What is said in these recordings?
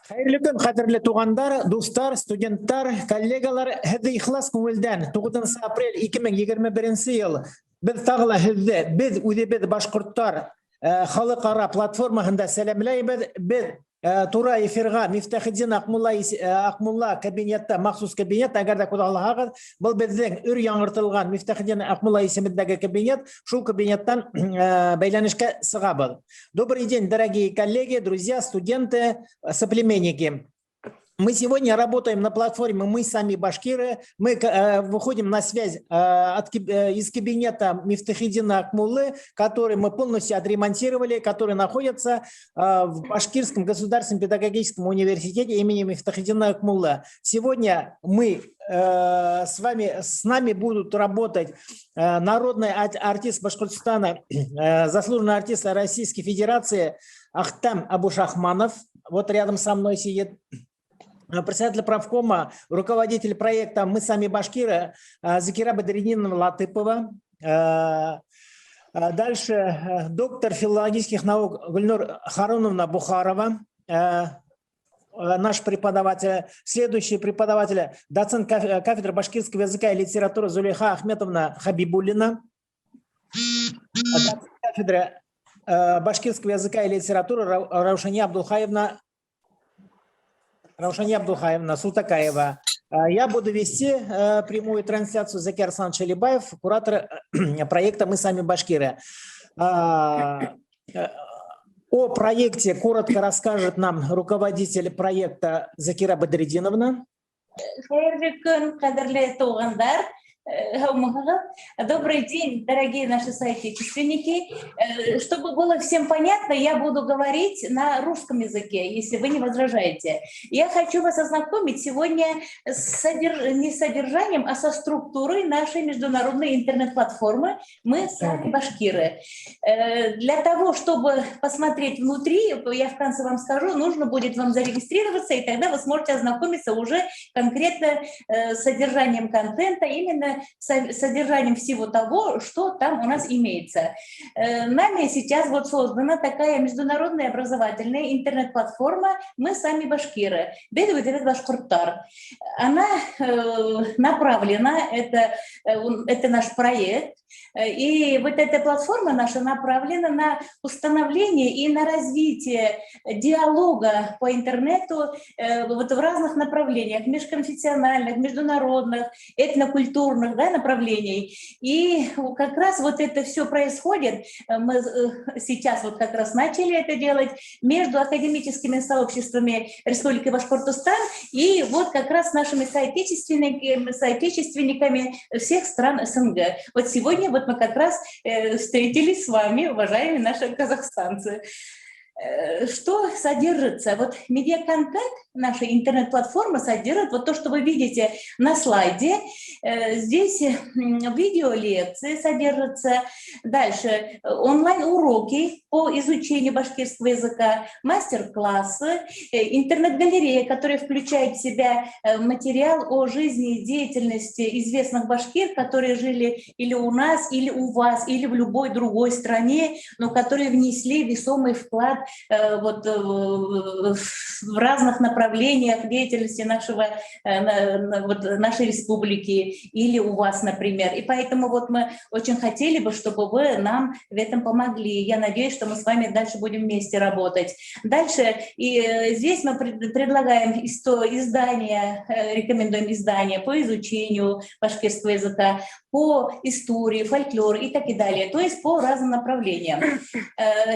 Хәерле көн, кадерле тугандар, дуслар, студенттар, коллегалар, һеҙҙе ихлас күңелдән 9 апрель 2021 ел без тағы ла һеҙҙе, без үҙебеҙ башҡорттар халыҡара платформаһында сәләмләйбеҙ. Без тура эфирға Мифтахетдин Аҡмулла кабинетта, махсус кабинет, әгәр дә күҙаллаһағыҙ, был беҙҙең өр яңыртылған Мифтахетдин Аҡмулла исемендәге кабинет, шул кабинеттан бәйләнешкә сығабыҙ. Добрый день, дорогие коллеги, друзья, студенты, соплеменники. Мы сегодня работаем на платформе «Мы сами башкиры». Мы выходим на связь из кабинета Мифтахетдина Аƙмуллы, который мы полностью отремонтировали, который находится в Башкирском государственном педагогическом университете имени Мифтахетдина Аƙмуллы. Сегодня с нами будут работать народный артист Башкортостана, заслуженный артист Российской Федерации Ахтам Абушахманов. Вот рядом со мной сидит. Председатель правкома, руководитель проекта «Мы сами башкиры» Закира Бадридиновна Латыпова. Дальше доктор филологических наук Гульнур Харуновна Бухарова, наш преподаватель. Следующий преподаватель, доцент кафедры башкирского языка и литературы Зулейха Ахметовна Хабибуллина. Доцент кафедры башкирского языка и литературы Раушания Абдулхаевна Султакаева. Я буду вести прямую трансляцию. Закир Арсланович Алибаев, куратор проекта «Мы сами башкиры». О проекте коротко расскажет нам руководитель проекта Закира Бадридиновна. Добрый день, дорогие наши соотечественники. Чтобы было всем понятно, я буду говорить на русском языке, если вы не возражаете. Я хочу вас ознакомить сегодня не с содержанием, а со структурой нашей международной интернет-платформы «Мы сами башкиры». Для того, чтобы посмотреть внутри, я в конце вам скажу, нужно будет вам зарегистрироваться, и тогда вы сможете ознакомиться уже конкретно с содержанием контента, именно содержанием всего того, что там у нас имеется. Нами сейчас вот создана такая международная образовательная интернет-платформа «Мы сами башкиры». Башкорттар. Она направлена, это наш проект, и вот эта платформа наша направлена на установление и на развитие диалога по интернету вот в разных направлениях, межконфессиональных, международных, этнокультурных, да, направлений. И как раз вот это все происходит, мы сейчас вот как раз начали это делать между академическими сообществами Республики Башкортостан и вот как раз нашими соотечественниками всех стран СНГ. Вот сегодня вот мы как раз встретились с вами, уважаемые наши казахстанцы. Что содержится? Вот медиаконтент нашей интернет-платформы содержит вот то, что вы видите на слайде. Здесь видеолекции содержатся, дальше онлайн-уроки по изучению башкирского языка, мастер-классы, интернет-галерея, которая включает в себя материал о жизни и деятельности известных башкир, которые жили или у нас, или у вас, или в любой другой стране, но которые внесли весомый вклад вот в разных направлениях деятельности нашей республики или у вас, например. И поэтому вот мы очень хотели бы, чтобы вы нам в этом помогли. Я надеюсь, что мы с вами дальше будем вместе работать. Дальше, и здесь мы предлагаем издания, рекомендуем издания по изучению башкирского языка, по истории, фольклору и так и далее, то есть по разным направлениям.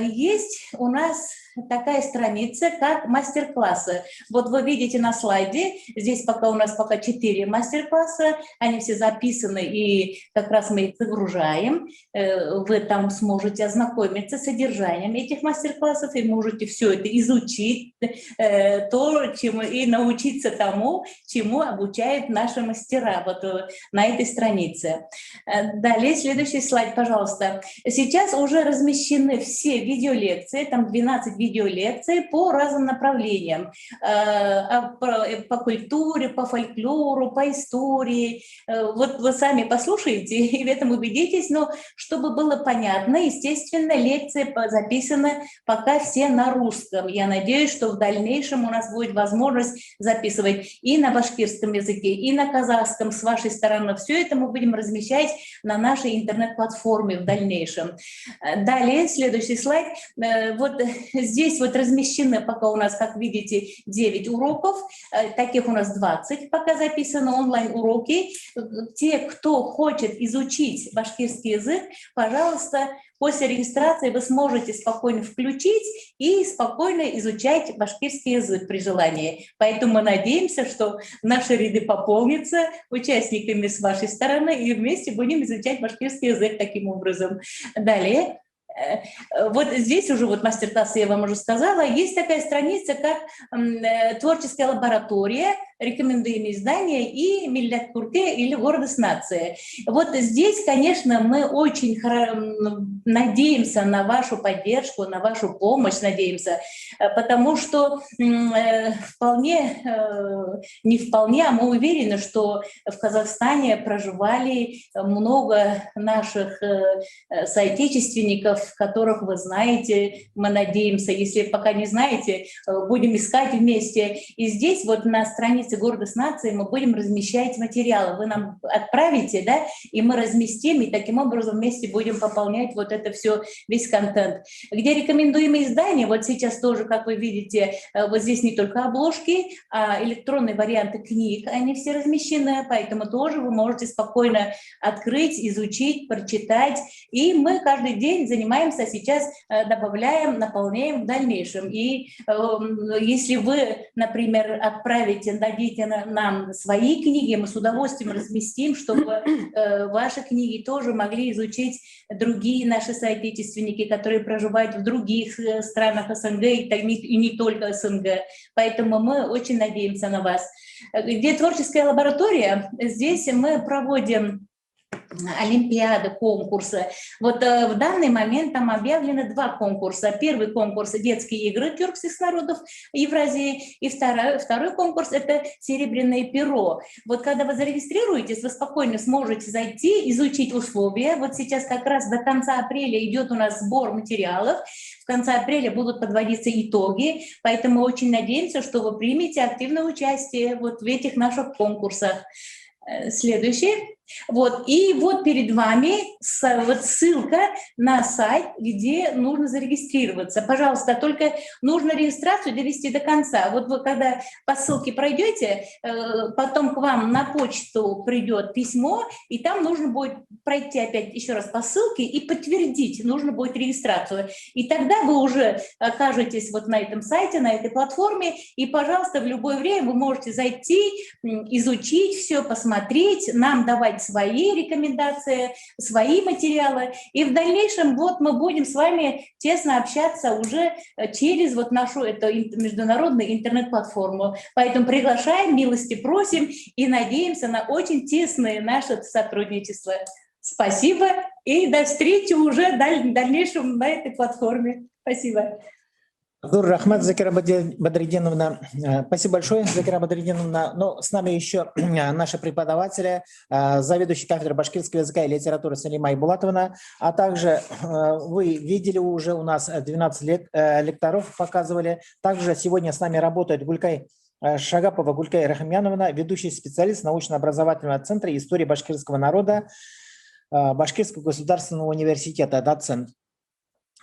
Есть у нас такая страница, как мастер-классы. Вот вы видите на слайде, здесь у нас 4 мастер-класса, они все записаны, и как раз мы их загружаем. Вы там сможете ознакомиться с содержанием этих мастер-классов, и можете все это изучить, и научиться тому, чему обучают наши мастера вот на этой странице. Далее, следующий слайд, пожалуйста. Сейчас уже размещены все видеолекции, там 12 видеолекции по разным направлениям. По культуре, по фольклору, по истории. Вот вы сами послушаете и в этом убедитесь, но чтобы было понятно, естественно, лекции записаны пока все на русском. Я надеюсь, что в дальнейшем у нас будет возможность записывать и на башкирском языке, и на казахском с вашей стороны. Все это мы будем размещать на нашей интернет-платформе в дальнейшем. Далее, следующий слайд. Вот здесь вот размещены пока у нас, как видите, 9 уроков. Таких у нас 20 пока записаны онлайн-уроки. Те, кто хочет изучить башкирский язык, пожалуйста, после регистрации вы сможете спокойно включить и спокойно изучать башкирский язык при желании. Поэтому мы надеемся, что наши ряды пополнятся участниками с вашей стороны, и вместе будем изучать башкирский язык таким образом. Далее. Вот здесь уже вот мастер-классы я вам уже сказала. Есть такая страница, как творческая лаборатория, рекомендуемые издания и Милләт Турке или Гордость нации. Вот здесь, конечно, мы очень надеемся на вашу поддержку, на вашу помощь, надеемся, потому что вполне, не вполне, а мы уверены, что в Казахстане проживали много наших соотечественников, которых вы знаете, мы надеемся, если пока не знаете, будем искать вместе. И здесь вот на странице «Гордость нации» мы будем размещать материалы. Вы нам отправите, да, и мы разместим, и таким образом вместе будем пополнять вот это все, весь контент. Где рекомендуемые издания, вот сейчас тоже, как вы видите, вот здесь не только обложки, а электронные варианты книг, они все размещены, поэтому тоже вы можете спокойно открыть, изучить, прочитать. И мы каждый день занимаемся, сейчас добавляем, наполняем в дальнейшем. И если вы, например, отправите, дадите нам свои книги, мы с удовольствием разместим, чтобы ваши книги тоже могли изучить другие наши соотечественники, которые проживают в других странах СНГ и не только СНГ. Поэтому мы очень надеемся на вас. Где творческая лаборатория? Здесь мы проводим олимпиады, конкурсы. Вот в данный момент там объявлены 2 конкурса. Первый конкурс — детские игры тюркских народов Евразии, и второй конкурс — это серебряное перо. Вот когда вы зарегистрируетесь, вы спокойно сможете зайти, изучить условия. Вот сейчас как раз до конца апреля идет у нас сбор материалов. В конце апреля будут подводиться итоги, поэтому очень надеемся, что вы примете активное участие вот в этих наших конкурсах. Следующий. Вот. И вот перед вами вот ссылка на сайт, где нужно зарегистрироваться. Пожалуйста, только нужно регистрацию довести до конца. Вот вы когда по ссылке пройдете, потом к вам на почту придет письмо, и там нужно будет пройти опять еще раз по ссылке и подтвердить, нужно будет регистрацию. И тогда вы уже окажетесь вот на этом сайте, на этой платформе, и, пожалуйста, в любое время вы можете зайти, изучить все, посмотреть, нам давать свои рекомендации, свои материалы. И в дальнейшем вот мы будем с вами тесно общаться уже через вот нашу эту международную интернет-платформу. Поэтому приглашаем, милости просим и надеемся на очень тесное наше сотрудничество. Спасибо и до встречи уже в дальнейшем на этой платформе. Спасибо. Зур рахмат, Закира Бадридиновна. Спасибо большое, Закира Бадридиновна. Но с нами еще наши преподаватели, заведующий кафедрой башкирского языка и литературы Салима Айбулатовна, а также вы видели уже у нас 12 лекторов показывали. Также сегодня с нами работает Гулькай Шагапова Гулькай Рахамьяновна, ведущий специалист научно-образовательного центра истории башкирского народа Башкирского государственного университета, доцент.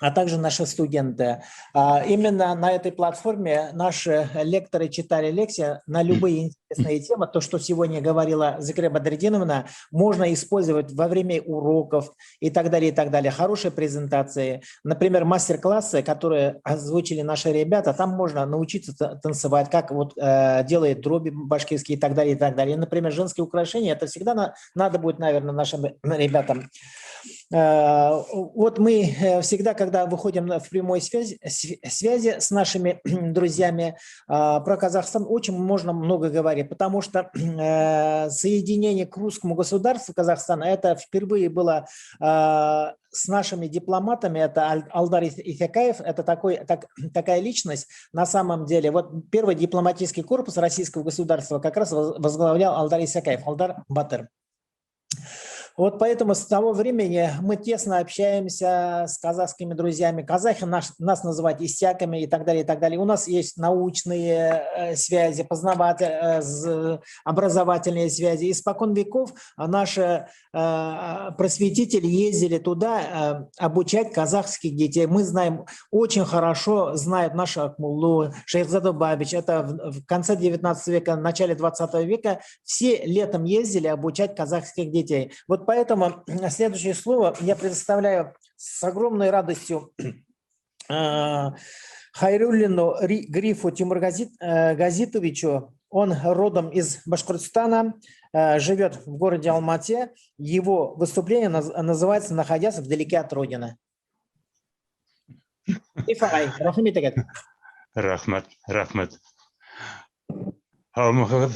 А также наши студенты. Именно на этой платформе наши лекторы читали лекции на любые интересные темы. То, что сегодня говорила Закира Бадридиновна, можно использовать во время уроков и так далее, и так далее. Хорошие презентации. Например, мастер-классы, которые озвучили наши ребята, там можно научиться танцевать, как вот делает дроби башкирские и так далее, и так далее. Например, женские украшения, это всегда надо будет, наверное, нашим ребятам. Вот мы всегда, когда выходим в прямой связи с нашими друзьями про Казахстан, очень можно много говорить. флаге, потому что соединение к русскому государству Казахстана, это впервые было с нашими дипломатами, это Алдар Исакаев, это такая личность, на самом деле, вот первый дипломатический корпус российского государства как раз возглавлял Алдар Исакаев, Алдар Батыр. Вот поэтому с того времени мы тесно общаемся с казахскими друзьями. Казахи нас называют истяками и так далее, и так далее. У нас есть научные связи, образовательные связи. Испокон веков наши просветители ездили туда обучать казахских детей. Мы знаем, очень хорошо знают нашу Акмуллу, Шейхзаду Бабич. Это в конце 19 века, в начале 20 века все летом ездили обучать казахских детей. Вот поэтому следующее слово я предоставляю с огромной радостью Хайруллину Грифу Газитовичу. Он родом из Башкортостана, живет в городе Алмате. Его выступление называется «Находясь вдалеке от Родины». Рахмат, рахмат. Алмағыз,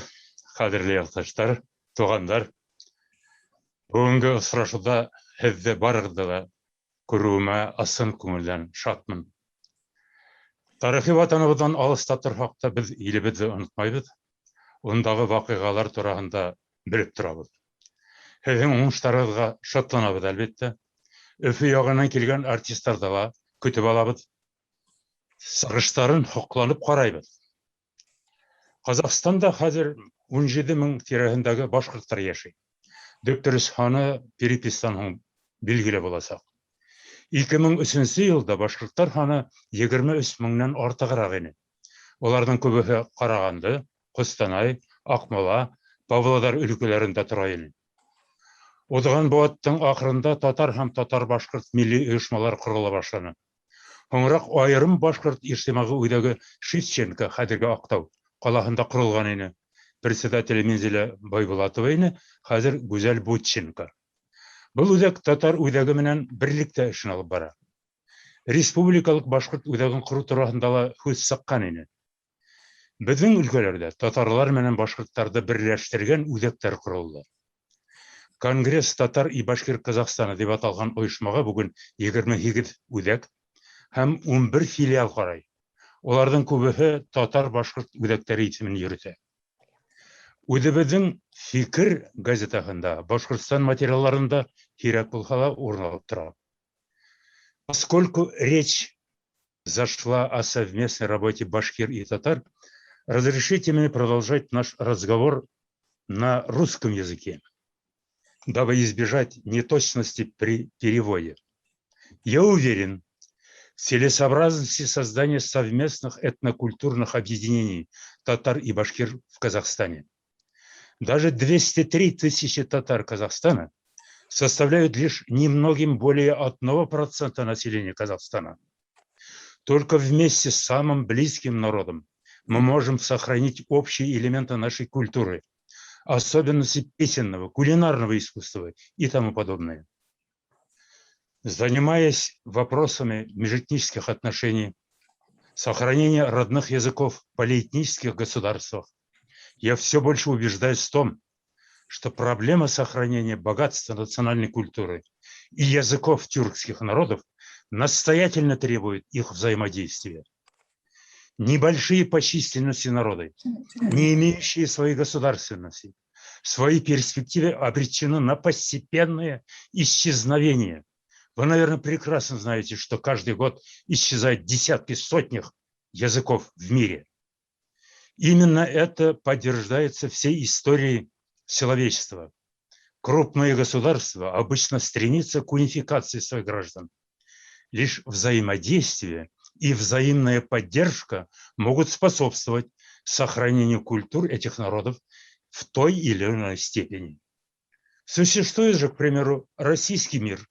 қадірлі яқташтар, туғандар. Бүгінгі ұшырашуда һеҙҙе барығыҙҙы күреүемә ысын күңелдән шатмын. Тарихи ватаныбыҙҙан алыста торһаҡ та беҙ илебеҙҙе онотмайбыҙ, ундағы ваҡиғалар тураһында белеп торабыҙ. Һеҙҙең уңыштарығыҙға шатланабыҙ, әлбиттә. Өфө яғынан килгән артистарҙы ла көтөп алабыҙ. Сығыштарын һоҡланып ҡарайбыҙ. Қазақстанда хәҙер 17 мең тирәһендәге башҡорттар йәшәй. Дөрөҫ һаны перепистан һуң билгеле буласаҡ. 2003 йылда башҡорттар һаны 23 меңнән артығыраҡ ине. Уларҙың күбеһе Ҡарағанды, Ҡостанай, Аҡмола, Павлодар өлкәләрендә тора ине. Уҙған быуаттың ахырында татар һәм татар-башҡорт милли ойошмалар ҡорола башланы. Һуңыраҡ айырым башҡорт ижтимағи үҙәге Шевченко, хәҙерге Аҡтау ҡалаһында ҡоролған ине. Председателе Минзилә Байбулатова ине, хәҙер Гүзәл Бутченко. Был үҙәк татар үҙәге менән берлектә эшен алып бара. Республикалык башҡорт үҙәген ҡору тураһында ла һүҙ сыҡҡан ине. Беҙҙең өлкәләрҙә татарлар менән башҡорттарҙы берләштергән үҙәктәр ҡоролдо. Конгресс татар и башкир Казахстана дип аталған ойошмаға бүген 28 үҙәк һәм 11 филиал ҡарай. Уларҙың күбеһе татар-башҡорт үҙәктәре исемен йөрөтә. Үҙебеҙҙең «Фикер» газетаһында, Башҡортостан материалларында һирәк булһа ла урын алып тора. Поскольку речь зашла о совместной работе башкир и татар, разрешите мне продолжать наш разговор на русском языке, дабы избежать неточности при переводе. Я уверен в целесообразности создания совместных этнокультурных объединений татар и башкир в Казахстане. Даже 203 тысячи татар Казахстана составляют лишь немногим более 1% населения Казахстана. Только вместе с самым близким народом мы можем сохранить общие элементы нашей культуры, особенности песенного, кулинарного искусства и тому подобное. Занимаясь вопросами межэтнических отношений, сохранения родных языков в полиэтнических государствах, я все больше убеждаюсь в том, что проблема сохранения богатства национальной культуры и языков тюркских народов настоятельно требует их взаимодействия. Небольшие по численности народы, не имеющие своей государственности, в своей перспективе обречены на постепенное исчезновение. Вы, наверное, прекрасно знаете, что каждый год исчезают десятки, сотни языков в мире. Именно это подтверждается всей историей человечества. Крупные государства обычно стремятся к унификации своих граждан. Лишь взаимодействие и взаимная поддержка могут способствовать сохранению культур этих народов в той или иной степени. Существует же, к примеру, российский мир,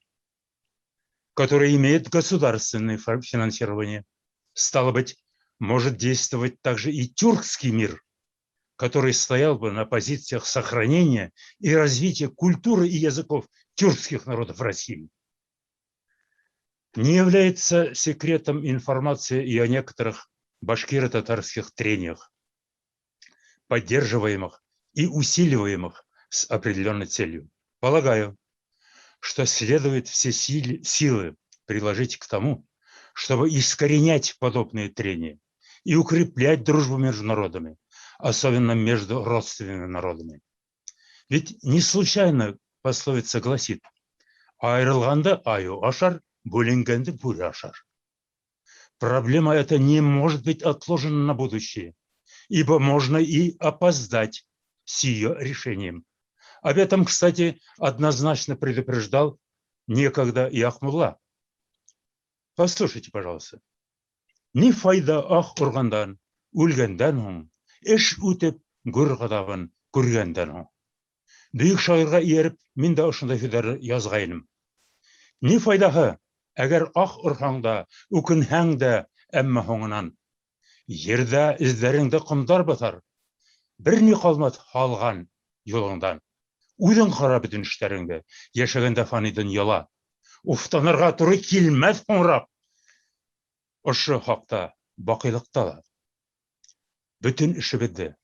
который имеет государственное финансирование. Стало быть, может действовать также и тюркский мир, который стоял бы на позициях сохранения и развития культуры и языков тюркских народов России. Не является секретом информации и о некоторых башкиро-татарских трениях. поддерживаемых и усиливаемых с определенной целью. Полагаю, что следует все силы приложить к тому, чтобы искоренять подобные трения и укреплять дружбу между народами, особенно между родственными народами. Ведь не случайно пословица гласит: «Айрылғанда аю ашар, бөлінгенде буря ашар». Проблема эта не может быть отложена на будущее, ибо можно и опоздать с ее решением. Об этом, кстати, однозначно предупреждал некогда и Ахмулла. Послушайте, пожалуйста. «Ни файда ах ургандан, үлгенден хоң, эш үтеп гүр кадагын күргенден хоң». Бүйік шағырға еріп, мен де ошындай сөздерді язғайным. Ни файдаһы, әгәр ах урһаңда, үкенһәң дә, әммә һоңынан. Ердә эзләреңдә комдар батар. Бер ни калмады халган юлыңдан. Үҙең ҡара бөтөн эштәреңде, йәшәгәндә фани донъяла. Уфтанырға туры килмәҫ һуңыраҡ. Ошо хаҡта, баҡыйлыҡта ла. Бөтөн эшебеҙҙе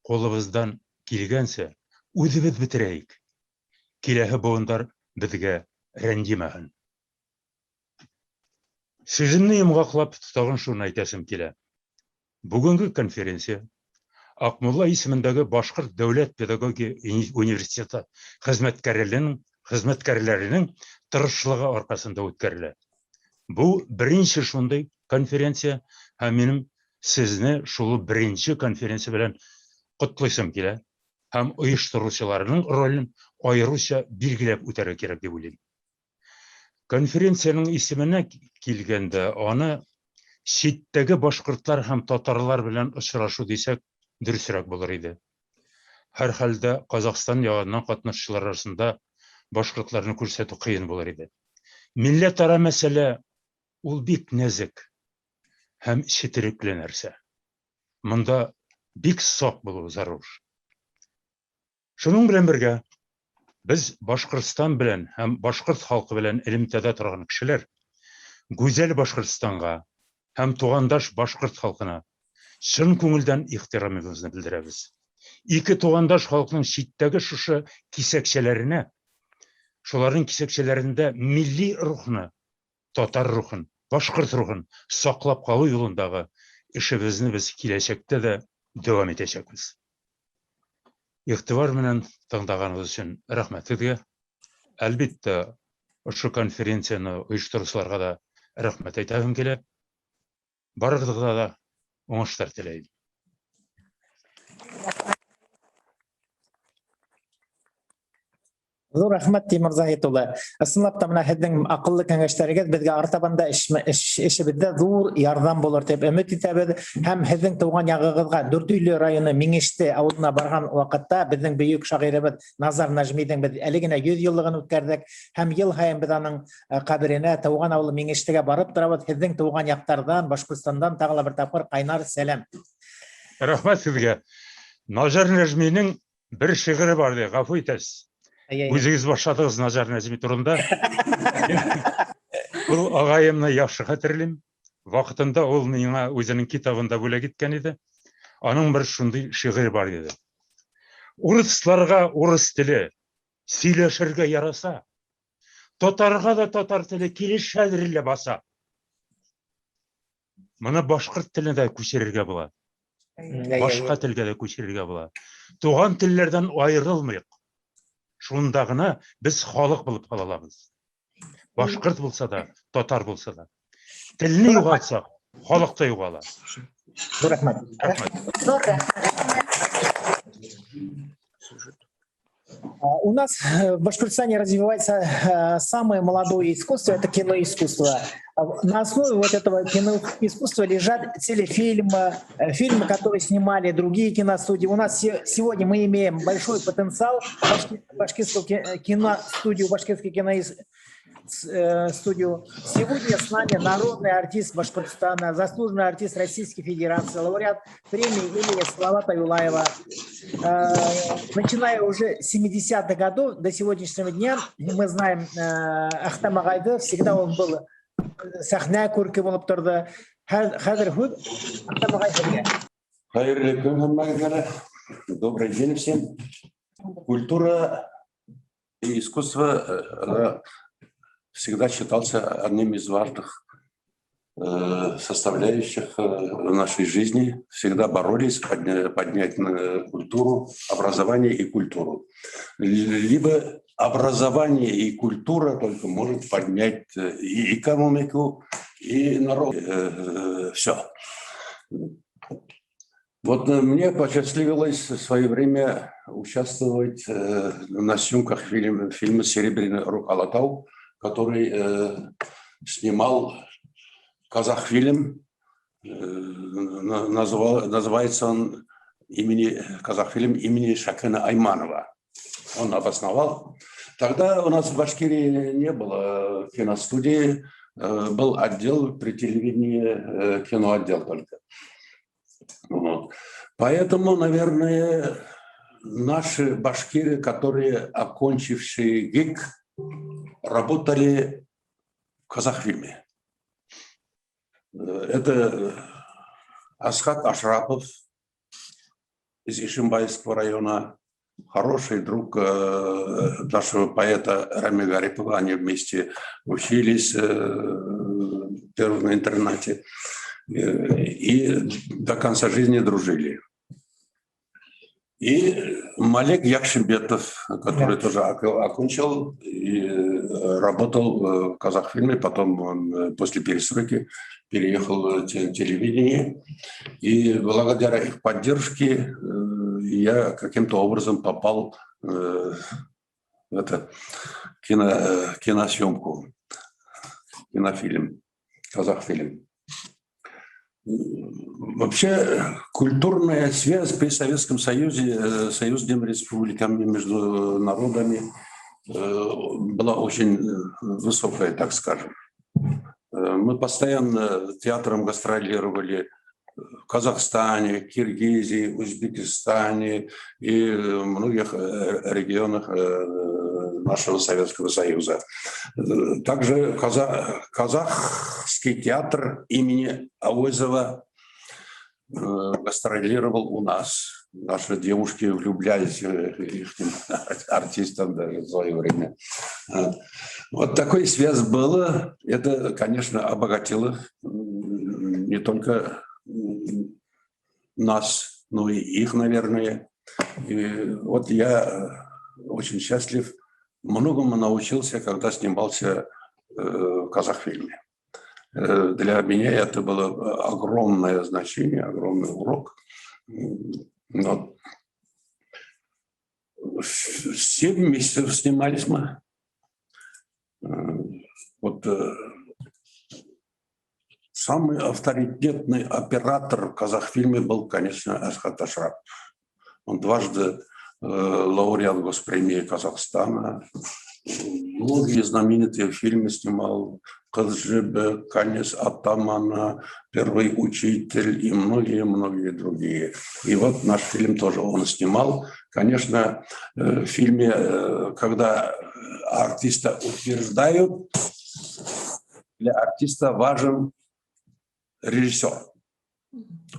ҡулыбыҙҙан килгәнсә үҙебеҙ бөтөрәйек. Киләһе быуындар беҙгә рәнйемәһен. Сүземне йомғаҡлап, тағын шуны әйтәсем килә. Бүгенге конференция Аҡмулла исемендәге Башҡорт дәүләт педагогия университеты хеҙмәткәрҙәренең тырышлығы арҡасында үткәрелә. Бу беренче шундай конференция, һәм минем сезне шул беренче конференция белән ҡотлайсым килә, һәм ойоштороусыларының ролен айырыуса билгеләп үтәргә кирәк дип уйлайым. Конференцияның исеменә килгәндә, аны ситтәге башҡортлар һәм татарлар белән осрашу дисәк, дөрөсөрәк булыр иде. Һәр хәлдә Ҡаҙағстан яғынан ҡатнашчылар арасында башҡортларны күрсәтеү ҡыйын булыр иде. Милләт-ара мәсьәлә ул бик нәзек һәм четерекле нәрсә. Мында бик саҡ булыу зарур. Шуның белән бергә, без Башҡортостан белән һәм башҡорт халҡы белән элемтәдә торған кешеләр гүзәл Башҡортостанға һәм туғандаш башҡорт халҡына шын күңелдән ихтирамыбыҙны белдерәбез. Ике туғандаш халҡының ситтәге шушы кисәксәләренә, шуларның кисәксәләрендә милли рухны, татар рухын, башҡорт рухын саҡлап ҡалыу юлындағы эшебеҙне без киләсәктә дә дәүам итәсәкбез. Иғтибар менән тыңдағанығыҙ өсөн рәхмәт һеҙгә. Әлбиттә, ошо конференцияны ойоштороусыларға да рәхмәт әйтәһем килә. Барығыҙға да уңыштар теләйем. Зур рәхмәт, Тимур Заһит улы. Ысынлап та мына һеҙҙең аҡыллы кәңәштәрегеҙ беҙгә артабанда эшебеҙҙә ҙур ярҙам булыр тип өмөт итәбеҙ. Һәм һеҙҙең тыуған яғығыҙға Дүртөйлө районы Миңеште ауылына барған ваҡытта беҙҙең бөйөк шағирыбыҙ Назар Нәжмиҙең беҙ әле генә 100 йыллығын үткәрҙек. Һәм йыл һайын беҙ аның ҡәберенә, тыуған ауылы Миңештегә барып торабыҙ. Һеҙҙең тыуған яҡтарҙан, Башҡортостандан тағы ла бер тапҡыр ҡайнар сәләм. Рәхмәт һеҙгә. Назар Нәжминең бер шиғыры бар ди, ғәфү итәсегеҙ. Үзегез башладығыз Назар Нәжми турында. Ул ағайымны яҡшы хәтерләйем. Ваҡытында ул миңә үзенең китабында бүләк иткән иде. Аның бер шундай шиғыры бар иде. Урысларға урыс теле сөйләшергә яраса. Татарға да татар теле килешәдерле баса. Моны башҡорт теленә дә күсерергә була. Башҡа телгә дә күсерергә була. Туған телләрҙән айырылмайыҡ. Шунда ғына біз халық булып ҡала алабыҙ. Башҡорт булса да, татар булса да. Телне юғалтсаҡ, халыҡ та юғала. Рәхмәт. У нас в Башкортостане развивается самое молодое искусство, это киноискусство. На основе вот этого киноискусства лежат телефильмы, фильмы, которые снимали другие киностудии. У нас сегодня мы имеем большой потенциал башкирского киностудию, башкирский киностудию. Сегодня с нами народный артист Башкортостана, заслуженный артист Российской Федерации, лауреат премии имени Салавата Юлаева. Начиная уже с 70-х годов до сегодняшнего дня, мы знаем Ахтам Ағайды, всегда он был сахна көркі болып тұрды. Хәҙер һүҙ Ахтам Ағай һеҙгә. Хәйерле көн һәммәгеҙгә. Добрый день всем. Культура и искусство всегда считался одним из важных составляющих нашей жизни. Всегда боролись поднять культуру, образование и культуру. Либо образование и культура только может поднять и экономику, и народ. Все. Вот мне посчастливилось в свое время участвовать на съемках фильма «Серебряный рук Алатау», который снимал Казахфильм. Называется он Казахфильм имени Шакена Айманова. Он обосновал. Тогда у нас в Башкирии не было киностудии, был отдел при телевидении, киноотдел только. Вот. Поэтому, наверное, наши башкиры, которые окончившие ГИК, работали в Казахфильме. Это Асхат Ашрапов из Ишимбайского района, хороший друг нашего поэта Рами Гарипова. Они вместе учились в первом интернате и до конца жизни дружили. И Малек Якшимбетов, который тоже окончил и работал в Казахфильме, потом он после перестройки переехал в телевидение. И благодаря их поддержке я каким-то образом попал в эту киносъемку, кинофильм, Казахфильм. Вообще культурная связь при Советском Союзе, союзными республиками, между народами была очень высокая, так скажем. Мы постоянно театром гастролировали в Казахстане, Киргизии, Узбекистане и многих регионах нашего Советского Союза. Также казахский театр имени Ауэзова гастролировал у нас. Наши девушки влюблялись в артистов даже в свое время. Вот такая связь была. Это, конечно, обогатило не только нас, но и их, наверное. И вот я очень счастлив. Многому научился, когда снимался в Казахфильме. Для меня это было огромное значение, огромный урок. Но 7 месяцев снимались мы. Вот самый авторитетный оператор в Казахфильме был, конечно, Асхат Ашрапов. Он дважды лауреат Госпремии Казахстана. Многие знаменитые фильмы снимал. Кызжибе, Канес Атамана, Первый учитель и многие-многие другие. И вот наш фильм тоже он снимал. Конечно, в фильме, когда артиста утверждают, для артиста важен режиссер.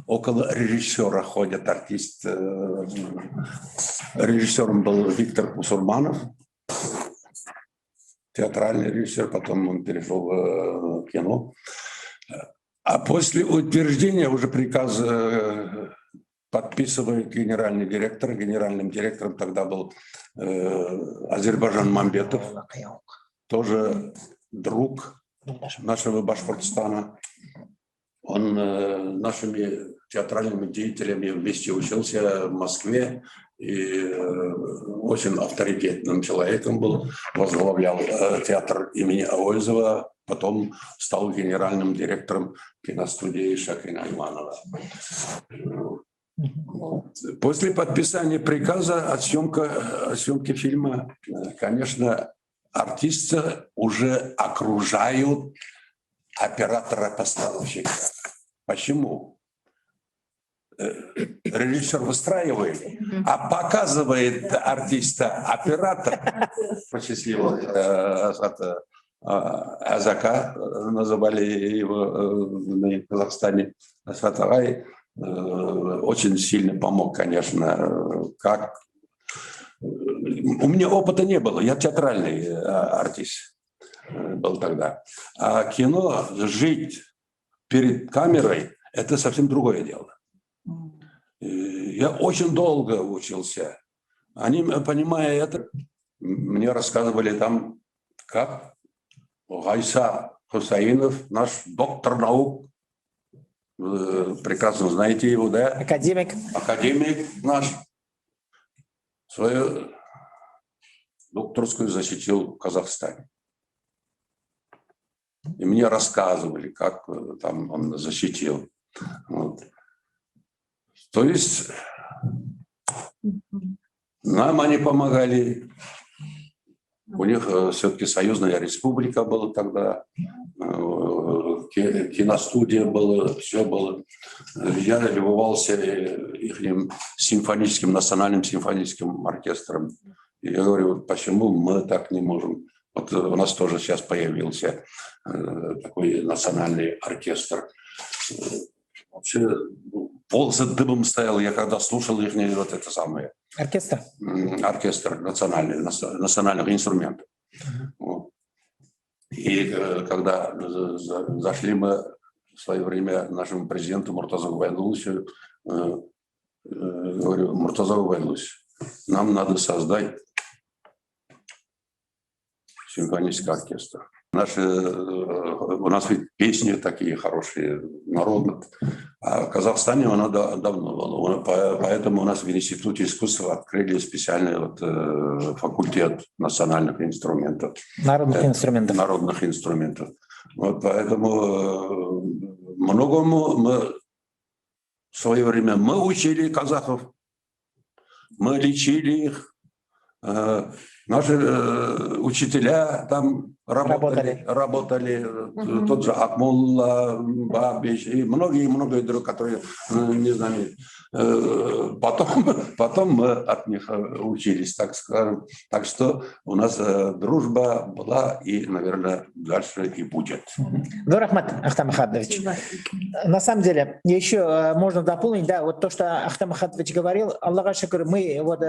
Около режиссера ходят артист. Режиссером был Виктор Кусурманов, театральный режиссер, потом он перешел в кино. А после утверждения уже приказ подписывает генеральный директор. Генеральным директором тогда был Азербайджан Мамбетов, тоже друг нашего Башкортостана. Он нашими театральными деятелями вместе учился в Москве и очень авторитетным человеком был. Возглавлял театр имени Ауэзова, потом стал генеральным директором киностудии Шакена Айманова. После подписания приказа о съемке фильма, конечно, артисты уже окружают оператора-постановщика. Почему? Режиссер выстраивает, а показывает артиста оператор. Посчастливо Азака, называли его в Казахстане Асатагай. очень сильно помог, конечно, как... У меня опыта не было, я театральный артист был тогда. А кино, жить перед камерой, это совсем другое дело. Я очень долго учился. Они, понимая это, мне рассказывали там, как Гайса Хусаинов, наш доктор наук, прекрасно знаете его, да? Академик. Академик наш, свою докторскую защитил в Казахстане. И мне рассказывали, как там он защитил. Вот. То есть нам они помогали. У них все-таки союзная республика была тогда, киностудия была, все было. Я любовался их симфоническим, национальным симфоническим оркестром. И я говорю, вот почему мы так не можем? Вот у нас тоже сейчас появился такой национальный оркестр. Вообще волосы дыбом стоял, я когда слушал их, вот это самое. Оркестр. Оркестр национальный, национальных инструментов. Вот. И когда зашли мы в свое время нашему президенту Муртаза Губайдуловичу, говорю, Муртаза Губайдулович, нам надо создать симфонический оркестр. У нас ведь песни такие хорошие, народные. А в Казахстане она давно была. Поэтому у нас в Институте искусств открыли специальный факультет национальных инструментов. Народных инструментов. Народных инструментов. Вот поэтому многому мы в свое время мы учили казахов, мы лечили их. Наши учителя там работали. Тот же Акмулла, Бабич и многие другие, которые не знаю. Потом мы от них учились, так скажем. Так что у нас дружба была и, наверное, дальше и будет. Рахмат, Ахтам Ахатович. На самом деле, еще можно дополнить, да, вот то, что Ахтам Ахатович говорил, Аллаха шукр, мы вот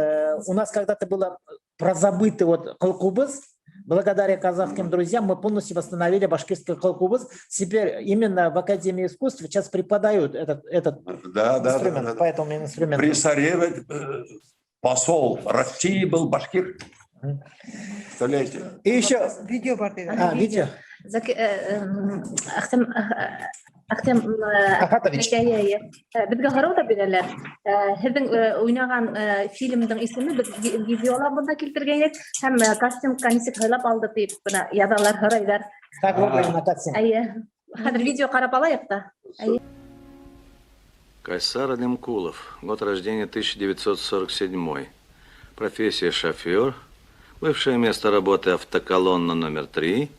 у нас когда-то было прозабытый вот кылкубыз, благодаря казахским друзьям мы полностью восстановили башкирский кылкубыз. Теперь именно в Академии искусств сейчас преподают этот инструмент, по этому инструменту. При Сараеве посол России был башкир. Представляете? И еще... Видео бар. Видео. Ахтам Ахатович. Бізге қарау да берелер. Сіздің ойнаған фильмдің исемі біз видеолар бұнда келтірген ек, һәм костюм нисек һайлап алды deyip бұна ядалар һорайлар. Так, вот на костюм. Хәзер видео қарап алайық та. Кайсар Алимкулов, год рождения 1947. Профессия шофер. Бывшее место работы автоколонна номер 3.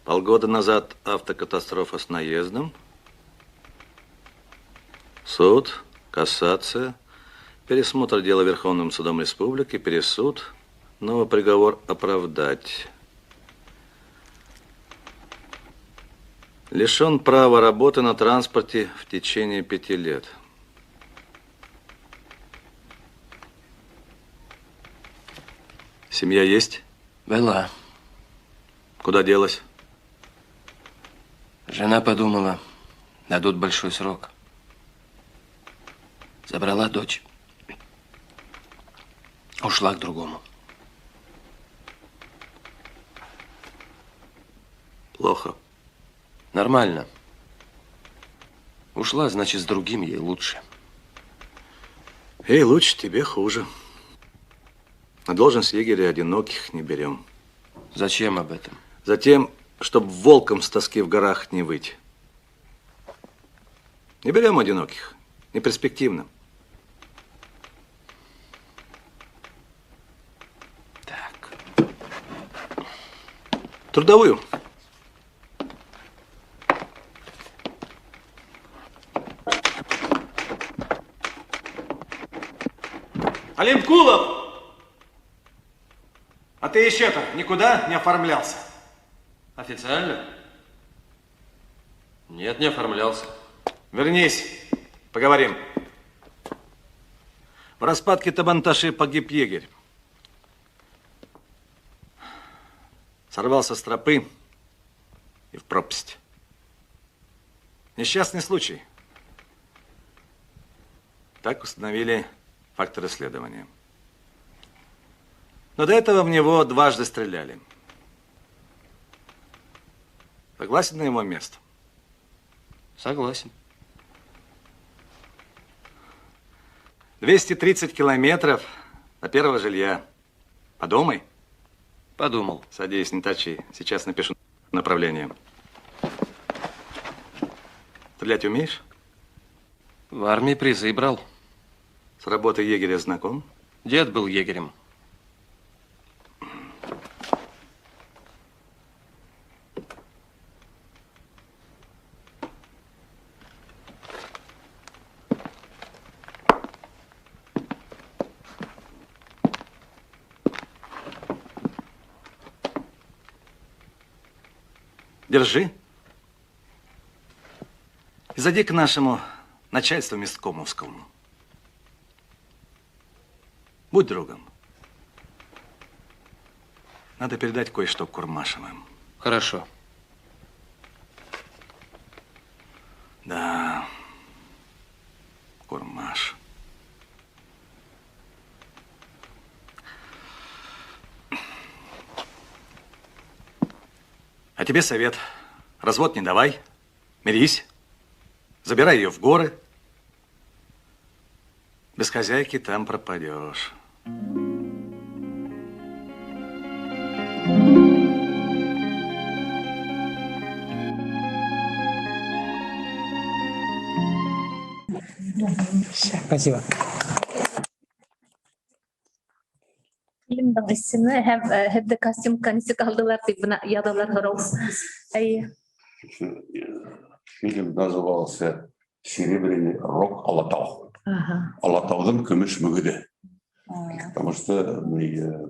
Полгода назад автокатастрофа с наездом. Суд, кассация, пересмотр дела Верховным судом республики, пересуд, новый приговор оправдать. Лишен права работы на транспорте в течение 5 лет. Семья есть? Была. Куда делась? Жена подумала, дадут большой срок. Забрала дочь. Ушла к другому. Плохо. Нормально. Ушла, значит, с другим ей лучше. Ей лучше, тебе хуже. На должность егеря одиноких не берем. Зачем об этом? Затем, чтобы волком с тоски в горах не выть. Не берем одиноких. Не перспективно. Так. Трудовую. Алимкулов! А ты еще-то никуда не оформлялся? Официально? Нет, не оформлялся. Вернись, Поговорим. В распадке Табанташи погиб егерь. Сорвался с тропы и в пропасть. Несчастный случай. Так установили фактор исследования. Но до этого в него дважды стреляли. Согласен на его место? Согласен. 230 километров до первого жилья. Подумай. Подумал. Садись, не точи. Сейчас напишу направление. Стрелять умеешь? В армии призы брал. С работой егеря знаком? Дед был егерем. Держи. И зайди к нашему начальству месткомовскому. Будь другом. Надо передать кое-что Курмашевым. Хорошо. Да. Курмаш. А тебе совет. Развод не давай. Мирись. Забирай ее в горы. Без хозяйки там пропадешь. Спасибо. Фильмдың исеме һәм һәдде костюмка нисек алдылар дип бына ядалар һорау. Әйе. Фильм назывался «Серебряный рог Алатау». Алатаудың күміш мүгіді. Потому что,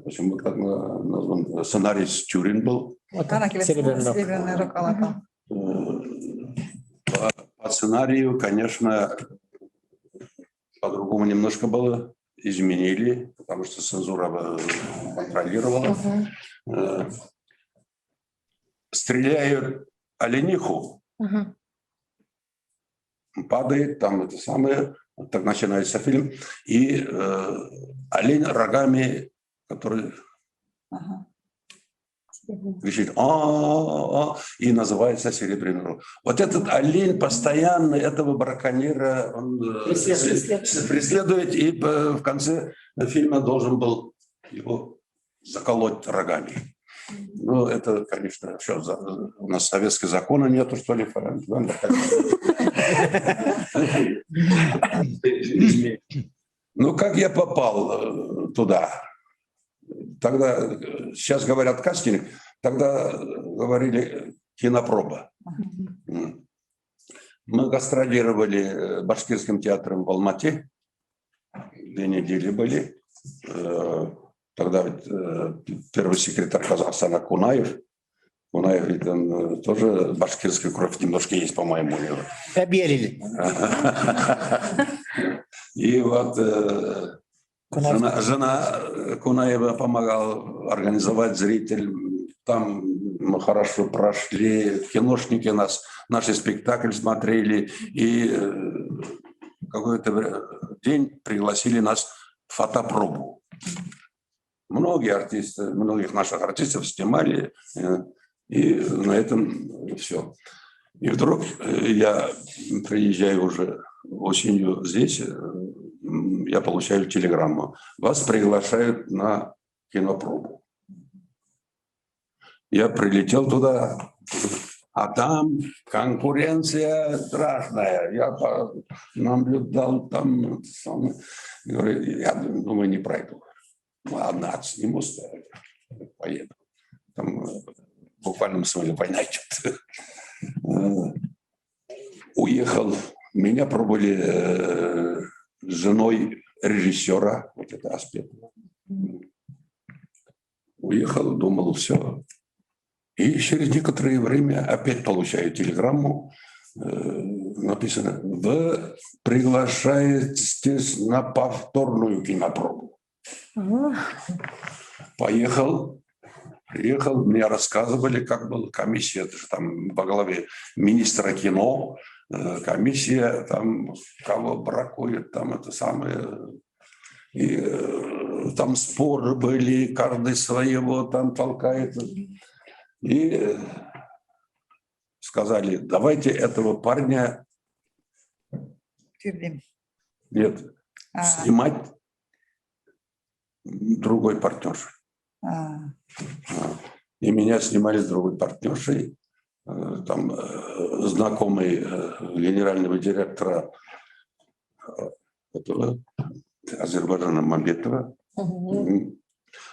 почему так назван, сценарист Тюрин был. Серебряный рог Алатау. По сценарию, конечно, по-другому немножко было. Изменили, потому что цензура контролировала. Стреляют олениху, падает, там это самое, так начинается фильм, и олень рогами, который кричит и называется серебряный рог. Вот этот олень постоянно этого браконьера он преследует, и в конце фильма должен был его заколоть рогами. Ну, это, конечно, что, у нас советского закона нету, что ли? Ну, как я попал туда? Тогда, сейчас говорят кастинг, тогда говорили кинопроба. Мы гастролировали Башкирским театром в Алмате, 2 недели были. Тогда первый секретарь Казахстана Кунаев, ведь он тоже башкирская кровь немножко есть, по-моему, у него. Объявили. И вот жена Кунаева помогала организовать зритель. Там мы хорошо прошли, киношники наши спектакли смотрели. И какой-то день пригласили нас в фотопробу. Многих наших артистов снимали, и на этом все. И вдруг я приезжаю уже осенью здесь, я получаю телеграмму. Вас приглашают на кинопробу. Я прилетел туда, а там конкуренция страшная. Я наблюдал там, говорю, я думаю, не пройду. Ладно, отснимусь, поеду. Там в буквальном смысле война идет. Уехал. Меня пробовали с женой режиссера, вот это аспект. Уехал, думал, все. И через некоторое время опять получаю телеграмму. написано: вы приглашаетесь на повторную кинопробу. Приехал, мне рассказывали, как была комиссия, это же там во главе министра кино, комиссия, там кого бракует, там это самое, и там споры были, каждый своего там толкает. И сказали: давайте этого парня нет, снимать другой партнершей. И меня снимали с другой партнершей. Там знакомый генерального директора этого Азербайджана Мамбетова.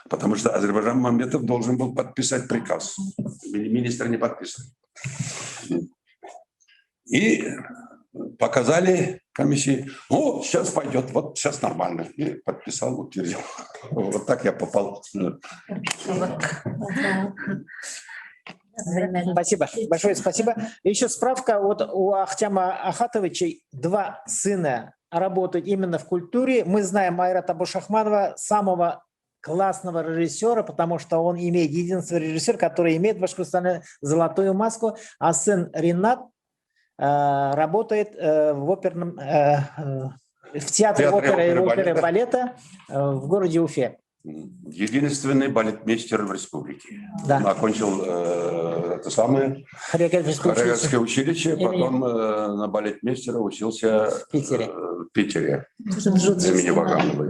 Потому что Азербайджан Мамбетов должен был подписать приказ. Министр не подписал. И показали комиссии: о, сейчас пойдет, вот сейчас нормально. И подписал, утвердил. Вот так я попал. Спасибо, большое спасибо. Еще справка, вот у Ахтяма Ахатовича 2 сына работают именно в культуре. Мы знаем Айрата Бушахманова, самого классного режиссера, потому что он имеет единственный режиссер, который имеет в Башкортостане золотую маску, а сын Ринат работает в оперном, в театре оперы и балета в городе Уфе. Единственный балетмейстер в республике. Да. Он окончил это самое хореографское училище, потом на балетмейстера учился в Питере имени Вагановой.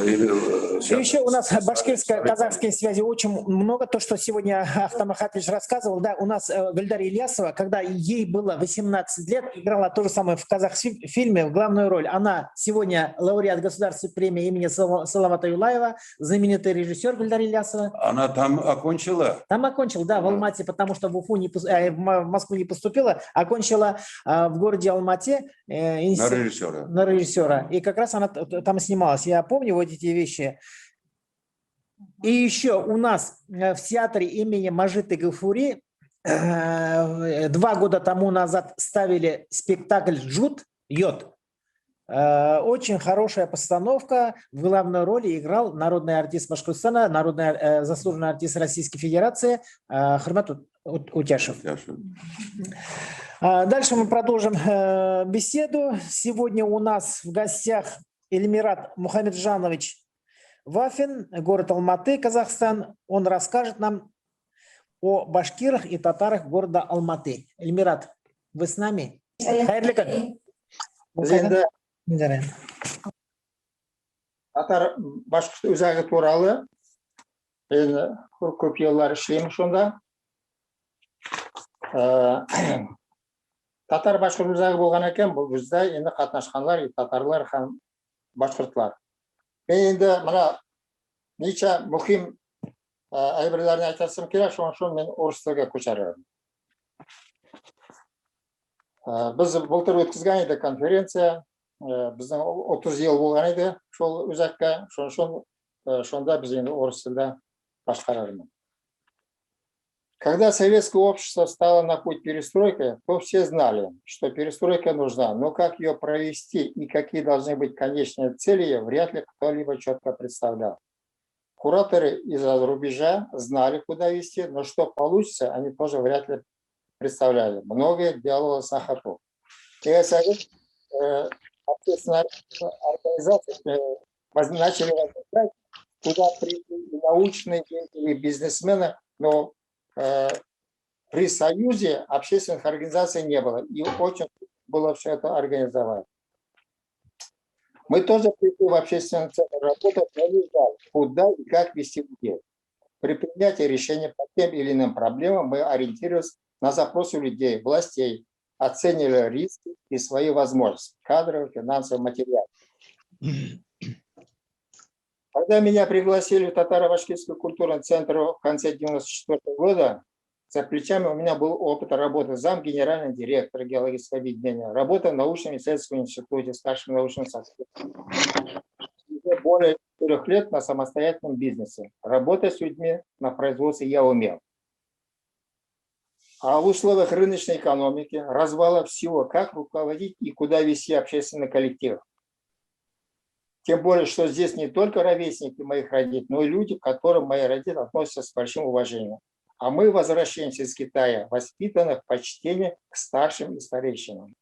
И еще у нас башкирско-казахские связи очень много. То, что сегодня Ахтам Ахатович рассказывал, да, у нас Гульдария Ильясова, когда ей было 18 лет, играла то же самое в казахфильме в главную роль. Она сегодня лауреат государственной премии имени Салавата Юлаева, знаменитый режиссер Гульдария Ильясова. Она там окончила? Там окончила, да, в Алмате, потому что в Уфу в Москву не поступила, окончила в городе Алмате на режиссера. На режиссера. И как раз она там снималась. Я помню вот эти вещи. И еще у нас в театре имени Мажиты Гафури 2 года тому назад ставили спектакль «Йод». Очень хорошая постановка. В главной роли играл народный артист Башкортостана, заслуженный артист Российской Федерации Хурмат Утяшев. Дальше мы продолжим беседу. Сегодня у нас в гостях Эльмират Мухамеджанович Вафин, город Алматы, Казахстан. Он расскажет нам о башкирах и татарах города Алматы. Эльмират, вы с нами? Татар башқұрт өзағы туралы енді көп еллар ішлеймін сонда. Татар башқұрт өзағы болған екен, бұл бізде енді қатынашқанлар, татарлар һәм башқұртлар. Мен енді мына нече мұхим әйбірлерін айтасым керек, соң мен орыс тілге көшерім. Біз былтыр өткізген еді конференция, біздің 30 ел болған еді, сол өзәкке, сонда біз енді орыс тілді башқарармын. Когда советское общество стало на путь перестройки, то все знали, что перестройка нужна, но как ее провести и какие должны быть конечные цели, вряд ли кто-либо четко представлял. Кураторы из-за рубежа знали, куда вести, но что получится, они тоже вряд ли представляли. Многое делалось на ходу. И совет общественной организации начали возникать, куда пришли научные деятели, бизнесмены, но при союзе общественных организаций не было. И очень было все это организовать. Мы тоже пришли в общественный центр работать, но не знали, куда и как вести людей. При принятии решения по тем или иным проблемам мы ориентировались на запросы людей, властей, оценивали риски и свои возможности, кадровые, финансовые, материальные. Когда меня пригласили в Татаро-Башкирский культурный центр в конце 1994 года, за плечами у меня был опыт работы зам генерального директора геологического объединения, работа в научном исследовательском институте, старшим научным сотрудником. Более 4 лет на самостоятельном бизнесе. Работать с людьми на производстве я умел. А в условиях рыночной экономики, развала всего, как руководить и куда вести общественный коллектив. Тем более, что здесь не только ровесники моих родителей, но и люди, к которым мои родители относятся с большим уважением. А мы возвращаемся из Китая, воспитанных в почтении к старшим и старейшинам.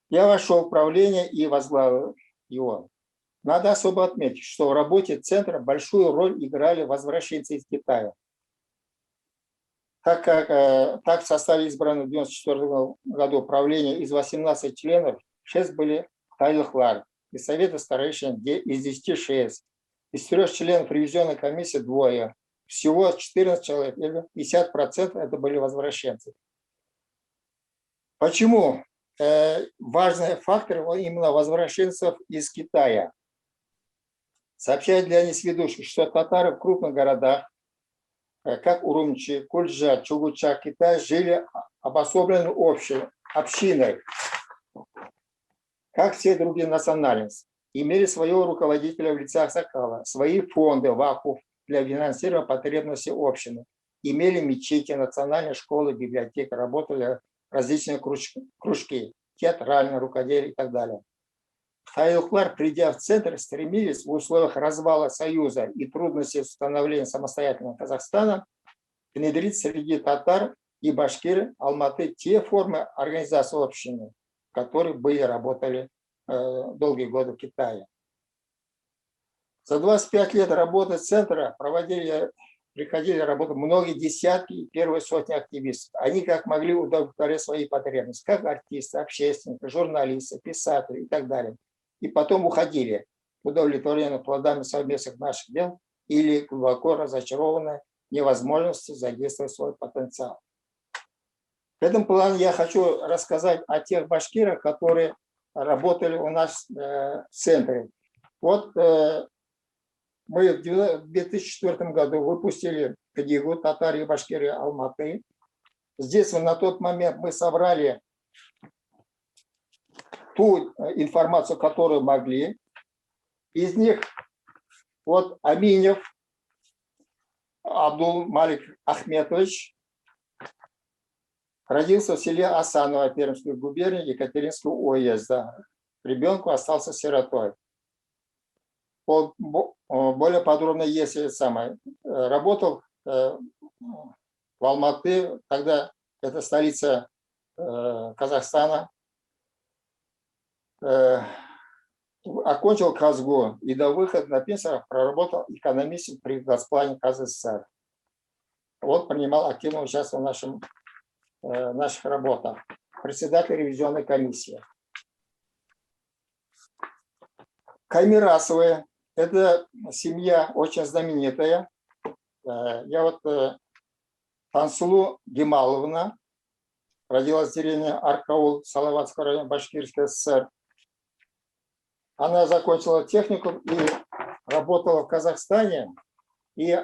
Я вошел в правление и возглавил его. Надо особо отметить, что в работе центра большую роль играли возвращенцы из Китая. Так в составе избранного в 1994 году правления из 18 членов 6 были Тайлхлар, из Совета старейшин из 10 6, из 3 членов ревизионной комиссии 2, всего 14 человек, или 50% это были возвращенцы. Почему? Важный фактор именно возвращенцев из Китая. Сообщает Леонид Сведущий, что татары в крупных городах, как Урумчи, Кульджа, Чугуча, Китай, жили обособленной общиной, как все другие национальности. Имели своего руководителя в лице Аксакала, свои фонды, вакуф для финансирования потребностей общины. Имели мечети, национальные школы, библиотеки, работали различные кружки, театральные, рукоделие и так далее. Тайлхлар, придя в центр, стремились в условиях развала Союза и трудностей становления самостоятельного Казахстана внедрить среди татар и башкир Алматы те формы организации общины, которые работали долгие годы в Китае. За 25 лет работы центра приходили работать многие десятки и первые сотни активистов. Они как могли удовлетворять свои потребности, как артисты, общественники, журналисты, писатели и так далее. И потом уходили, удовлетворенные плодами совместных наших дел или глубоко разочарованные невозможностью задействовать свой потенциал. В этом плане я хочу рассказать о тех башкирах, которые работали у нас в центре. Вот мы в 2004 году выпустили книгу «Татары и башкиры Алматы». Здесь на тот момент мы собрали ту информацию, которую могли. Из них вот Аминев Абдул Малик Ахметович родился в селе Асаново Пермской губернии Екатеринского уезда. Ребенку остался сиротой. Более подробно, если работал в Алматы, тогда это столица Казахстана, окончил Казгу и до выхода на пенсию проработал экономистом при Госплане КЗСР. Вот принимал активное участие в наших работах. Председатель ревизионной комиссии. Каймирасовы – это семья очень знаменитая. Тансулу Гемаловна родилась в деревне Аркаул, Салаватского района, Башкирской ССР. Она закончила техникум и работала в Казахстане и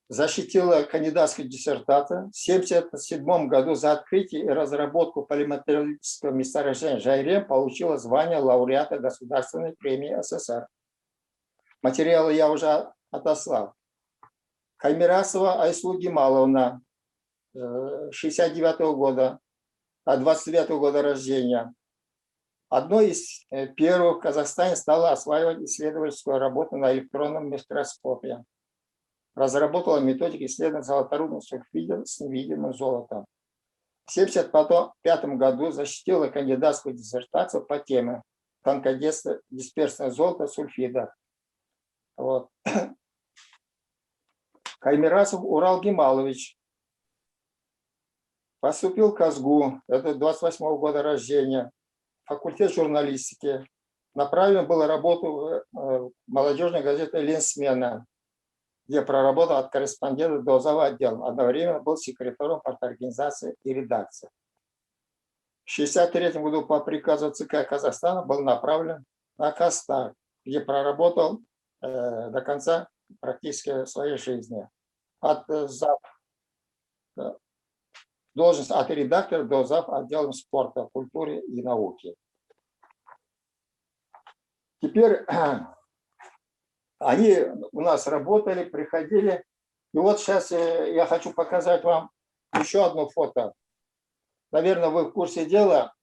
защитила кандидатскую диссертацию в 1977 году за открытие и разработку полиметаллического месторождения Жайрем получила звание лауреата Государственной премии СССР. Материалы я уже отослал. Каймирасова Айсулу Гемаловна, 69-го года, 29-го года рождения. Одной из первых в Казахстане стала осваивать исследовательскую работу на электронном микроскопе. Разработала методики исследования золоторудных сульфидов с невидимым золотом. В 1975 году защитила кандидатскую диссертацию по теме тонкодисперсное золото сульфидов. Вот. Каймирасов Урал Гемалович поступил в Казгу, это 28-го года рождения, факультет журналистики. Направлен был работу в молодежной газете «Ленсмена», где проработал от корреспондента до зава. Отдела. Одновременно был секретарем парторганизации и редакции. В 1963 году по приказу ЦК Казахстана был направлен на Кастар, где проработал до конца практически своей жизни. Должность от редактора до зав. Отделом спорта, культуры и науки. Теперь они у нас работали, приходили И вот сейчас я хочу показать вам еще одно фото. Наверное, вы в курсе дела.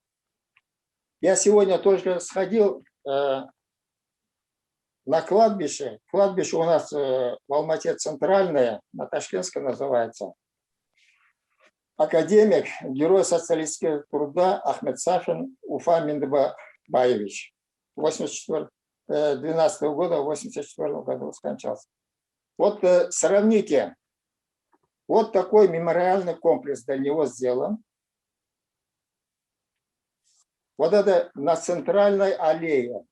Я сегодня только сходил на кладбище. Кладбище у нас в Алмате центральное, на Ташкентском называется. Академик, герой социалистического труда Ахмед Сафин Уфа Миндыбаевич. 12 года, в 84 году скончался. Вот сравните. Вот такой мемориальный комплекс для него сделан. Вот это на центральной аллее.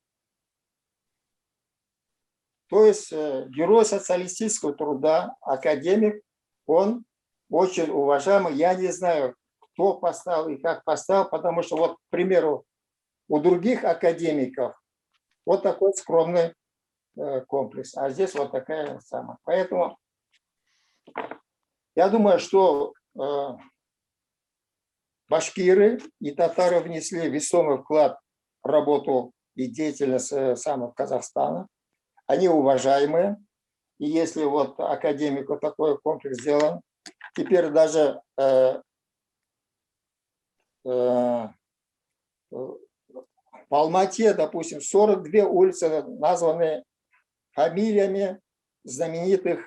То есть герой социалистического труда, академик, он очень уважаемый. Я не знаю, кто поставил и как поставил, потому что вот, к примеру, у других академиков вот такой скромный комплекс, а здесь вот такая самая. Поэтому я думаю, что башкиры и татары внесли весомый вклад в работу и деятельность самого Казахстана. Они уважаемые. И если вот академику такой комплекс сделан, теперь даже в Алмате, допустим, 42 улицы названы фамилиями знаменитых,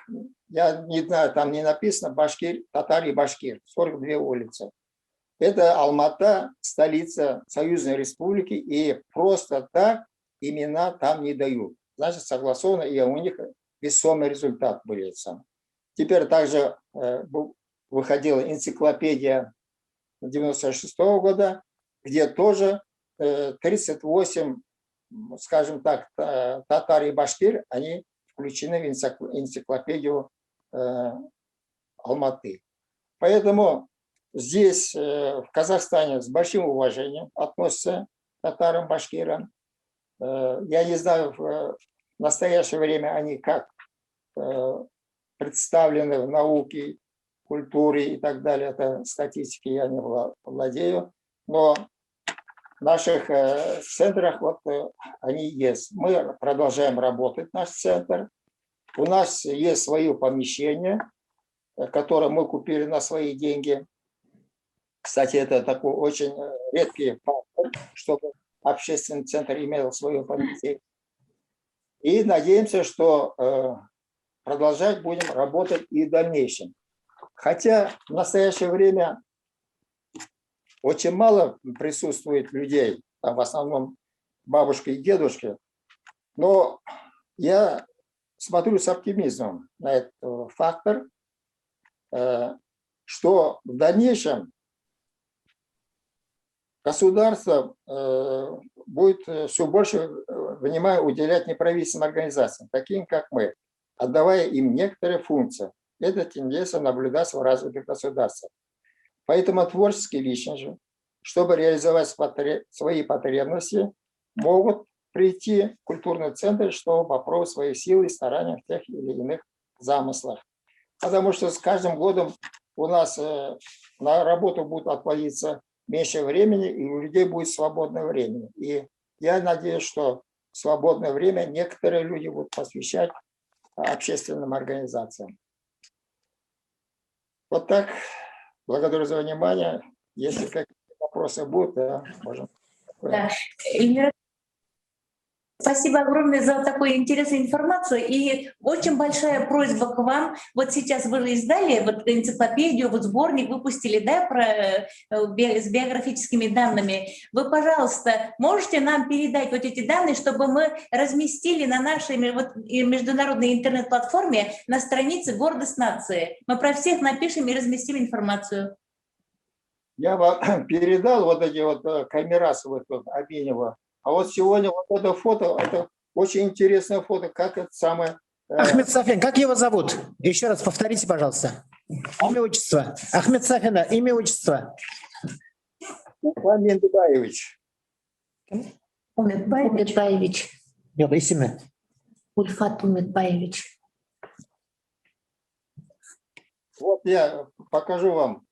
я не знаю, там не написано башкир, татар и башкир, 42 улицы. Это Алмата, столица Союзной Республики, и просто так имена там не дают. Значит, согласовано, и у них весомый результат был. Теперь также выходила энциклопедия 96-го года, где тоже 38, скажем так, татар и башкир, они включены в энциклопедию Алматы. Поэтому здесь, в Казахстане, с большим уважением относятся к татарам, башкирам. Я не знаю, в настоящее время они как представлены в науке, культуре и так далее. Это статистики я не владею. Но в наших центрах вот они есть. Мы продолжаем работать, наш центр. У нас есть свое помещение, которое мы купили на свои деньги. Кстати, это такой очень редкий фактор, чтобы общественный центр имел свое помещение. И надеемся, что продолжать будем работать и в дальнейшем. Хотя в настоящее время очень мало присутствует людей, там в основном бабушки и дедушки, но я смотрю с оптимизмом на этот фактор, что в дальнейшем государство будет все больше внимания уделять неправительственным организациям, таким как мы, отдавая им некоторые функции. Эта тенденция наблюдается в развитых государствах. Поэтому творческие личности, чтобы реализовать свои потребности, могут прийти в культурный центр, чтобы попробовать свои силы и старания в тех или иных замыслах. Потому что с каждым годом у нас на работу будет отводиться меньше времени, и у людей будет свободное время. И я надеюсь, что свободное время некоторые люди будут посвящать общественным организациям. Вот так. Благодарю за внимание. Если какие-то вопросы будут, да, можем. Да. Эльмира, спасибо огромное за такую интересную информацию. И очень большая просьба к вам. Вот сейчас вы же издали вот энциклопедию, вот сборник выпустили, да, с биографическими данными. Вы, пожалуйста, можете нам передать вот эти данные, чтобы мы разместили на нашей вот международной интернет-платформе на странице «Гордость нации». Мы про всех напишем и разместим информацию. Я вам передал вот эти вот камерасы, вот Обенева. А вот сегодня вот это фото, это очень интересное фото, как это самое... Ахмед Сафин, как его зовут? Еще раз повторите, пожалуйста. Имя, отчество. Ахмед Сафина, имя, отчество. Уфа Миндыбаевич. Умедбаевич. Yok, ismi. Ульфат Умедбаевич. Вот я покажу вам.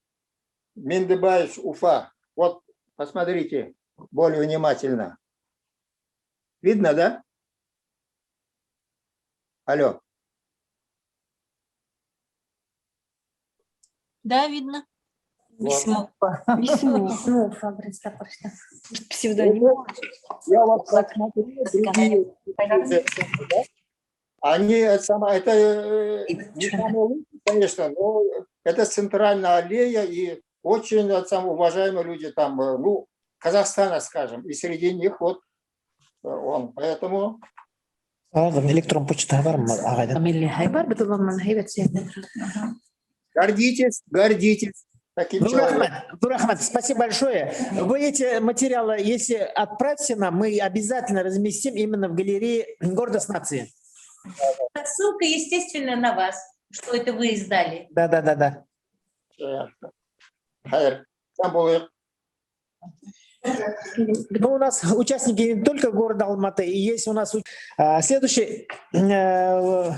Миндыбаевич, Уфа. Вот, посмотрите более внимательно. Видно, да? Алло. Да, видно. Вот. Псевдоним. Я вот посмотрел другие центры, да? Они, это не самое лучшее, конечно, но это центральная аллея, и очень уважаемые люди там, ну, Казахстана, скажем, и среди них вот он. Поэтому Электрон почта бар ма ағайдан? гордитесь таким человеком. Нурахмат, спасибо большое. Вы эти материалы, если отправьте нам, мы обязательно разместим именно в галерее «Гордость нации». Ссылка, естественно, на вас, что это вы издали. Да. Ну, у нас участники не только города Алматы, и есть у нас следующий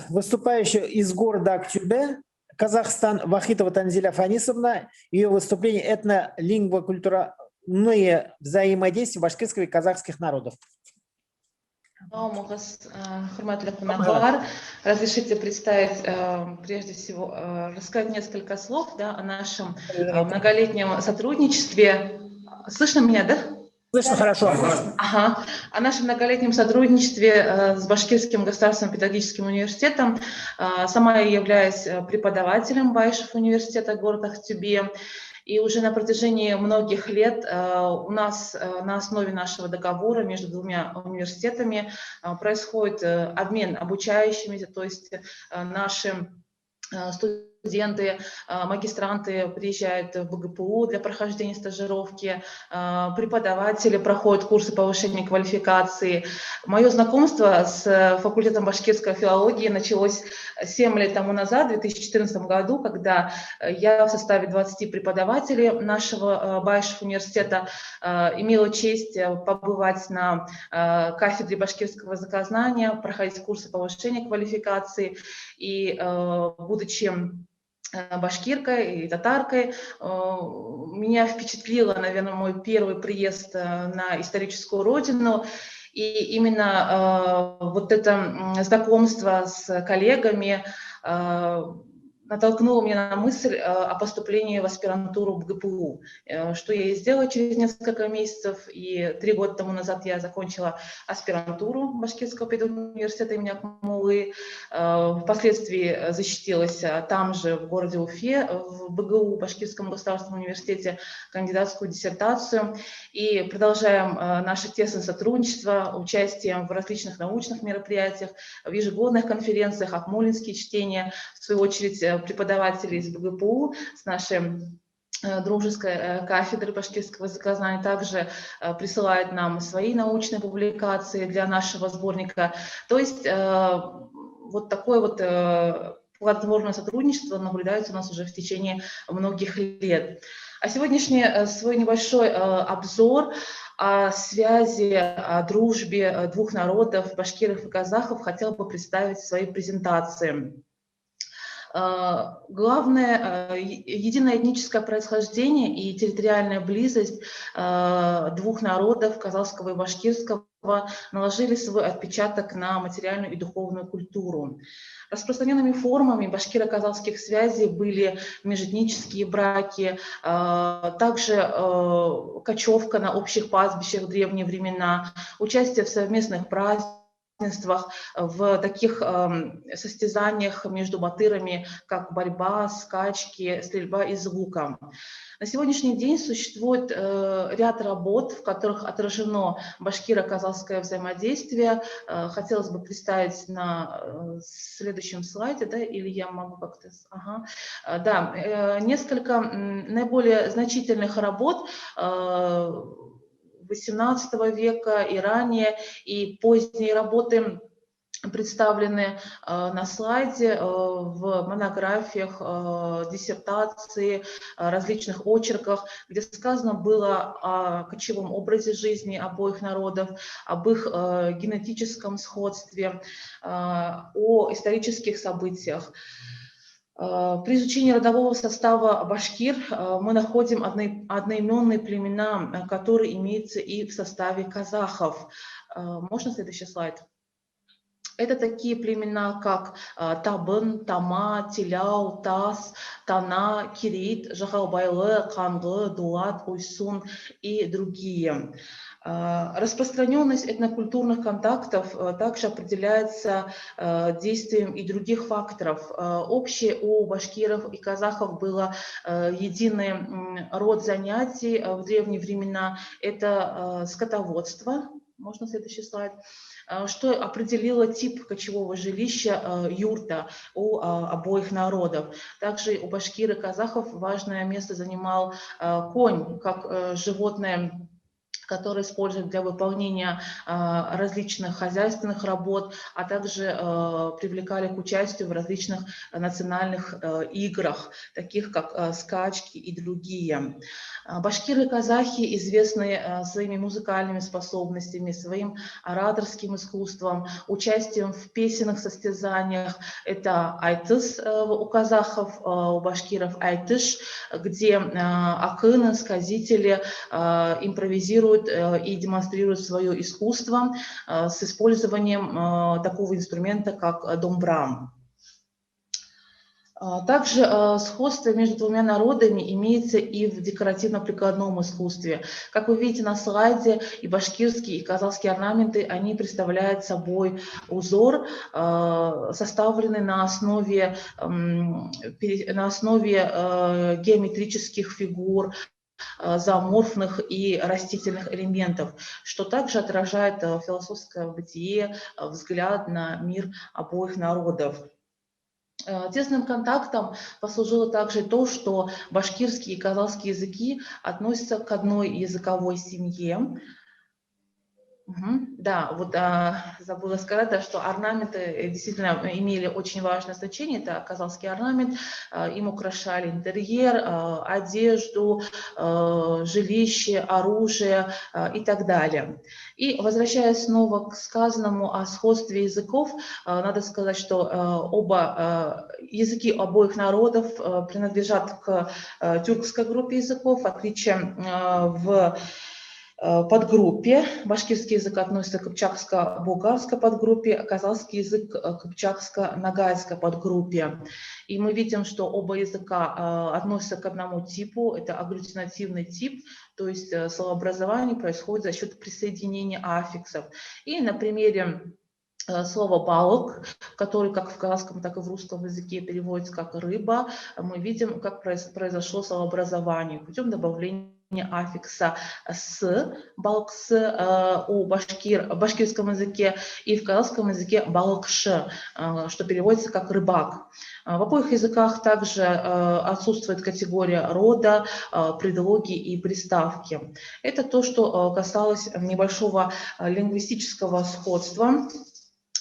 выступающий из города Актюбе, Казахстан, Вахитова Танзиля Фанисовна. Ее выступление — этно-лингвокультурные взаимодействия башкирского и казахских народов. Разрешите представить, прежде всего, рассказать несколько слов, да, о нашем многолетнем сотрудничестве. Слышно меня, да? Слышно хорошо. Ага. О нашем многолетнем сотрудничестве с Башкирским государственным педагогическим университетом. Сама я являюсь преподавателем Байшев университета города Актюбе. И уже на протяжении многих лет у нас на основе нашего договора между двумя университетами происходит обмен обучающимися, то есть наши студенты, магистранты приезжают в БГПУ для прохождения стажировки, преподаватели проходят курсы повышения квалификации. Мое знакомство с факультетом башкирской филологии началось 7 лет тому назад, в 2014 году, когда я в составе 20 преподавателей нашего Байшев университета имела честь побывать на кафедре башкирского языкознания, проходить курсы повышения квалификации. И будучи башкиркой и татаркой, меня впечатлило, наверное, мой первый приезд на историческую родину. И именно вот это знакомство с коллегами натолкнуло меня на мысль о поступлении в аспирантуру в ГПУ, что я и сделала через несколько месяцев. И 3 года тому назад я закончила аспирантуру Башкирского педагогического университета имени Акмуллы. Впоследствии защитилась там же, в городе Уфе, в БГУ, Башкирском государственном университете, кандидатскую диссертацию. И продолжаем наше тесное сотрудничество, участием в различных научных мероприятиях, в ежегодных конференциях, акмуллинские чтения, в свою очередь преподаватели из БГПУ с нашей дружеской кафедры башкирского языкознания также присылают нам свои научные публикации для нашего сборника. То есть вот такое вот плодотворное сотрудничество наблюдается у нас уже в течение многих лет. А сегодняшний свой небольшой обзор о связи, о дружбе двух народов, башкиров и казахов, хотел бы представить в своей презентации. Главное, единое этническое происхождение и территориальная близость двух народов, казахского и башкирского, наложили свой отпечаток на материальную и духовную культуру. Распространенными формами башкиро-казахских связей были межэтнические браки, также кочевка на общих пастбищах в древние времена, участие в совместных праздниках, в таких состязаниях между батырами, как борьба, скачки, стрельба из лука. На сегодняшний день существует ряд работ, в которых отражено башкиро-казахское взаимодействие. Хотелось бы представить на следующем слайде, да, или я могу как-то... Ага. Да, несколько наиболее значительных работ XVIII века и ранее, и поздние работы представлены на слайде в монографиях, диссертации, различных очерках, где сказано было о кочевом образе жизни обоих народов, об их генетическом сходстве, о исторических событиях. При изучении родового состава башкир мы находим одноименные племена, которые имеются и в составе казахов. Можно следующий слайд? Это такие племена, как Табын, Тама, Тиляу, Тас, Тана, Кирит, Жахалбайлы, Кангы, Дулат, Уйсун и другие. Распространенность этнокультурных контактов также определяется действием и других факторов. Общее у башкиров и казахов было единый род занятий в древние времена. Это скотоводство, можно следующий слайд, что определило тип кочевого жилища юрта у обоих народов. Также у башкир и казахов важное место занимал конь, как животное, которые используют для выполнения различных хозяйственных работ, а также привлекали к участию в различных национальных играх, таких как скачки и другие. Башкиры и казахи известны своими музыкальными способностями, своим ораторским искусством, участием в песенных состязаниях. Это айтыс у казахов, у башкиров айтыш, где акыны, сказители импровизируют и демонстрируют свое искусство с использованием такого инструмента, как домбра. Также сходство между двумя народами имеется и в декоративно-прикладном искусстве. Как вы видите на слайде, и башкирские, и казахские орнаменты, они представляют собой узор, составленный на основе геометрических фигур, зооморфных и растительных элементов, что также отражает философское бытие, взгляд на мир обоих народов. Тесным контактом послужило также то, что башкирские и казахские языки относятся к одной языковой семье. Да, вот забыла сказать, да, что орнаменты действительно имели очень важное значение. Это казахский орнамент, им украшали интерьер, одежду, жилище, оружие и так далее. И возвращаясь снова к сказанному о сходстве языков, надо сказать, что языки обоих народов принадлежат к тюркской группе языков, отличие в подгруппе. Башкирский язык относится к кыпчакско-булгарской подгруппе, а казахский язык к кыпчакско-ногайской подгруппе. И мы видим, что оба языка относятся к одному типу, это агглютинативный тип, то есть словообразование происходит за счет присоединения аффиксов. И на примере слово «балык», который как в казахском, так и в русском языке переводится как «рыба», мы видим, как произошло словообразование путем добавления аффикса «с», «балкс» у башкирском языке, и в казахском языке «балкш», что переводится как «рыбак». В обоих языках также отсутствует категория рода, предлоги и приставки. Это то, что касалось небольшого лингвистического сходства.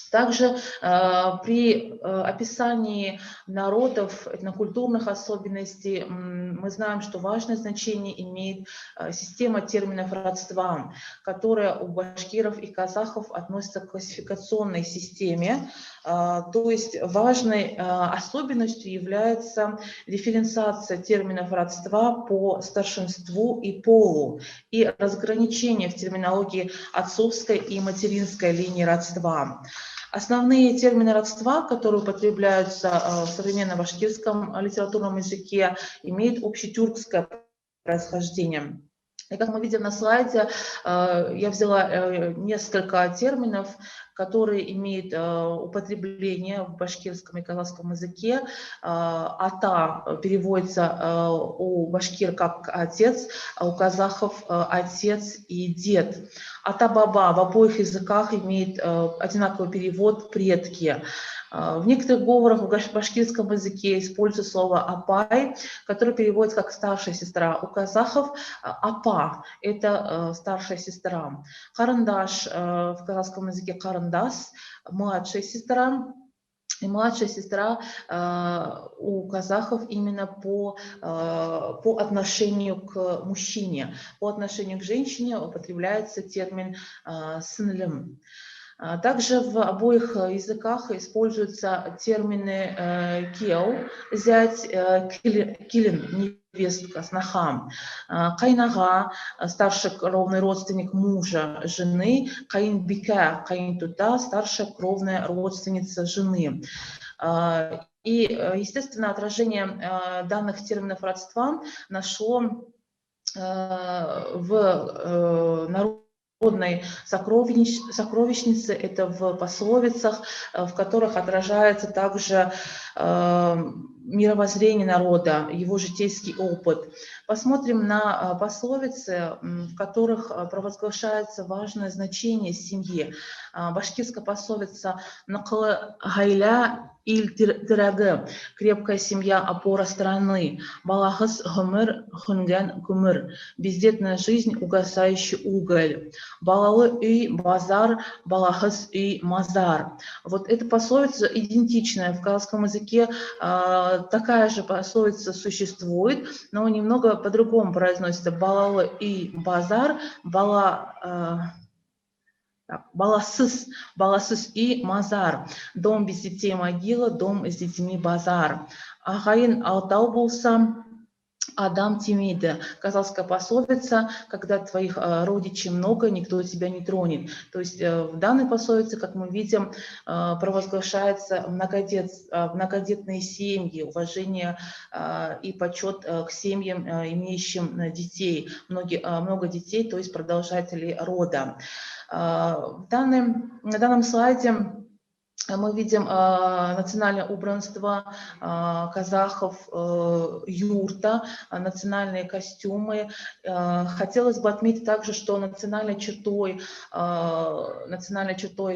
Также при описании народов, этнокультурных особенностей мы знаем, что важное значение имеет система терминов родства, которая у башкиров и казахов относится к классификационной системе. То есть важной особенностью является дифференциация терминов родства по старшинству и полу и разграничение в терминологии отцовской и материнской линии родства. Основные термины родства, которые употребляются в современном башкирском литературном языке, имеют общетюркское происхождение. И как мы видим на слайде, я взяла несколько терминов, которые имеют употребление в башкирском и казахском языке. Ата переводится у башкир как отец, а у казахов отец и дед. Ата-баба в обоих языках имеет одинаковый перевод «предки». В некоторых говорах в башкирском языке используется слово «апай», которое переводится как «старшая сестра». У казахов «апа» – это старшая сестра. Карандаш в казахском языке «карандас» – младшая сестра. И младшая сестра у казахов именно по отношению к мужчине. По отношению к женщине употребляется термин «сынлым». Также в обоих языках используются термины «кел» – зять, «килин» – невестка, сноха. Кайнага, старший кровный родственник мужа, жены. Каинбика, каинтута, старшая кровная родственница жены. И, естественно, отражение данных терминов родства нашло в народной сокровищнице, это в пословицах, в которых отражается также мировоззрение народа, его житейский опыт. Посмотрим на пословицы, в которых провозглашается важное значение семьи. Башкирская пословица «Накылы гайля иль тирагы» – крепкая семья, опора страны. «Балахыс гумыр хунген гумыр» – бездетная жизнь, угасающий уголь. «Балалы үй базар, балахыс үй мазар». Вот эта пословица идентичная. В казахском языке такая же пословица существует, но немного по-другому произносится. «Балалы үй базар», баласыз үй мазар. Дом без детей могила, дом с детьми базар. Ағайын алтау болса, адам тимейді. Казахская пословица, когда твоих родичей много, никто тебя не тронет. То есть в данной пословице, как мы видим, провозглашается многодетные семьи, уважение и почет к семьям, имеющим детей, много детей, то есть продолжателей рода. На данном слайде мы видим национальное убранство казахов, юрта, национальные костюмы. Хотелось бы отметить также, что национальной чертой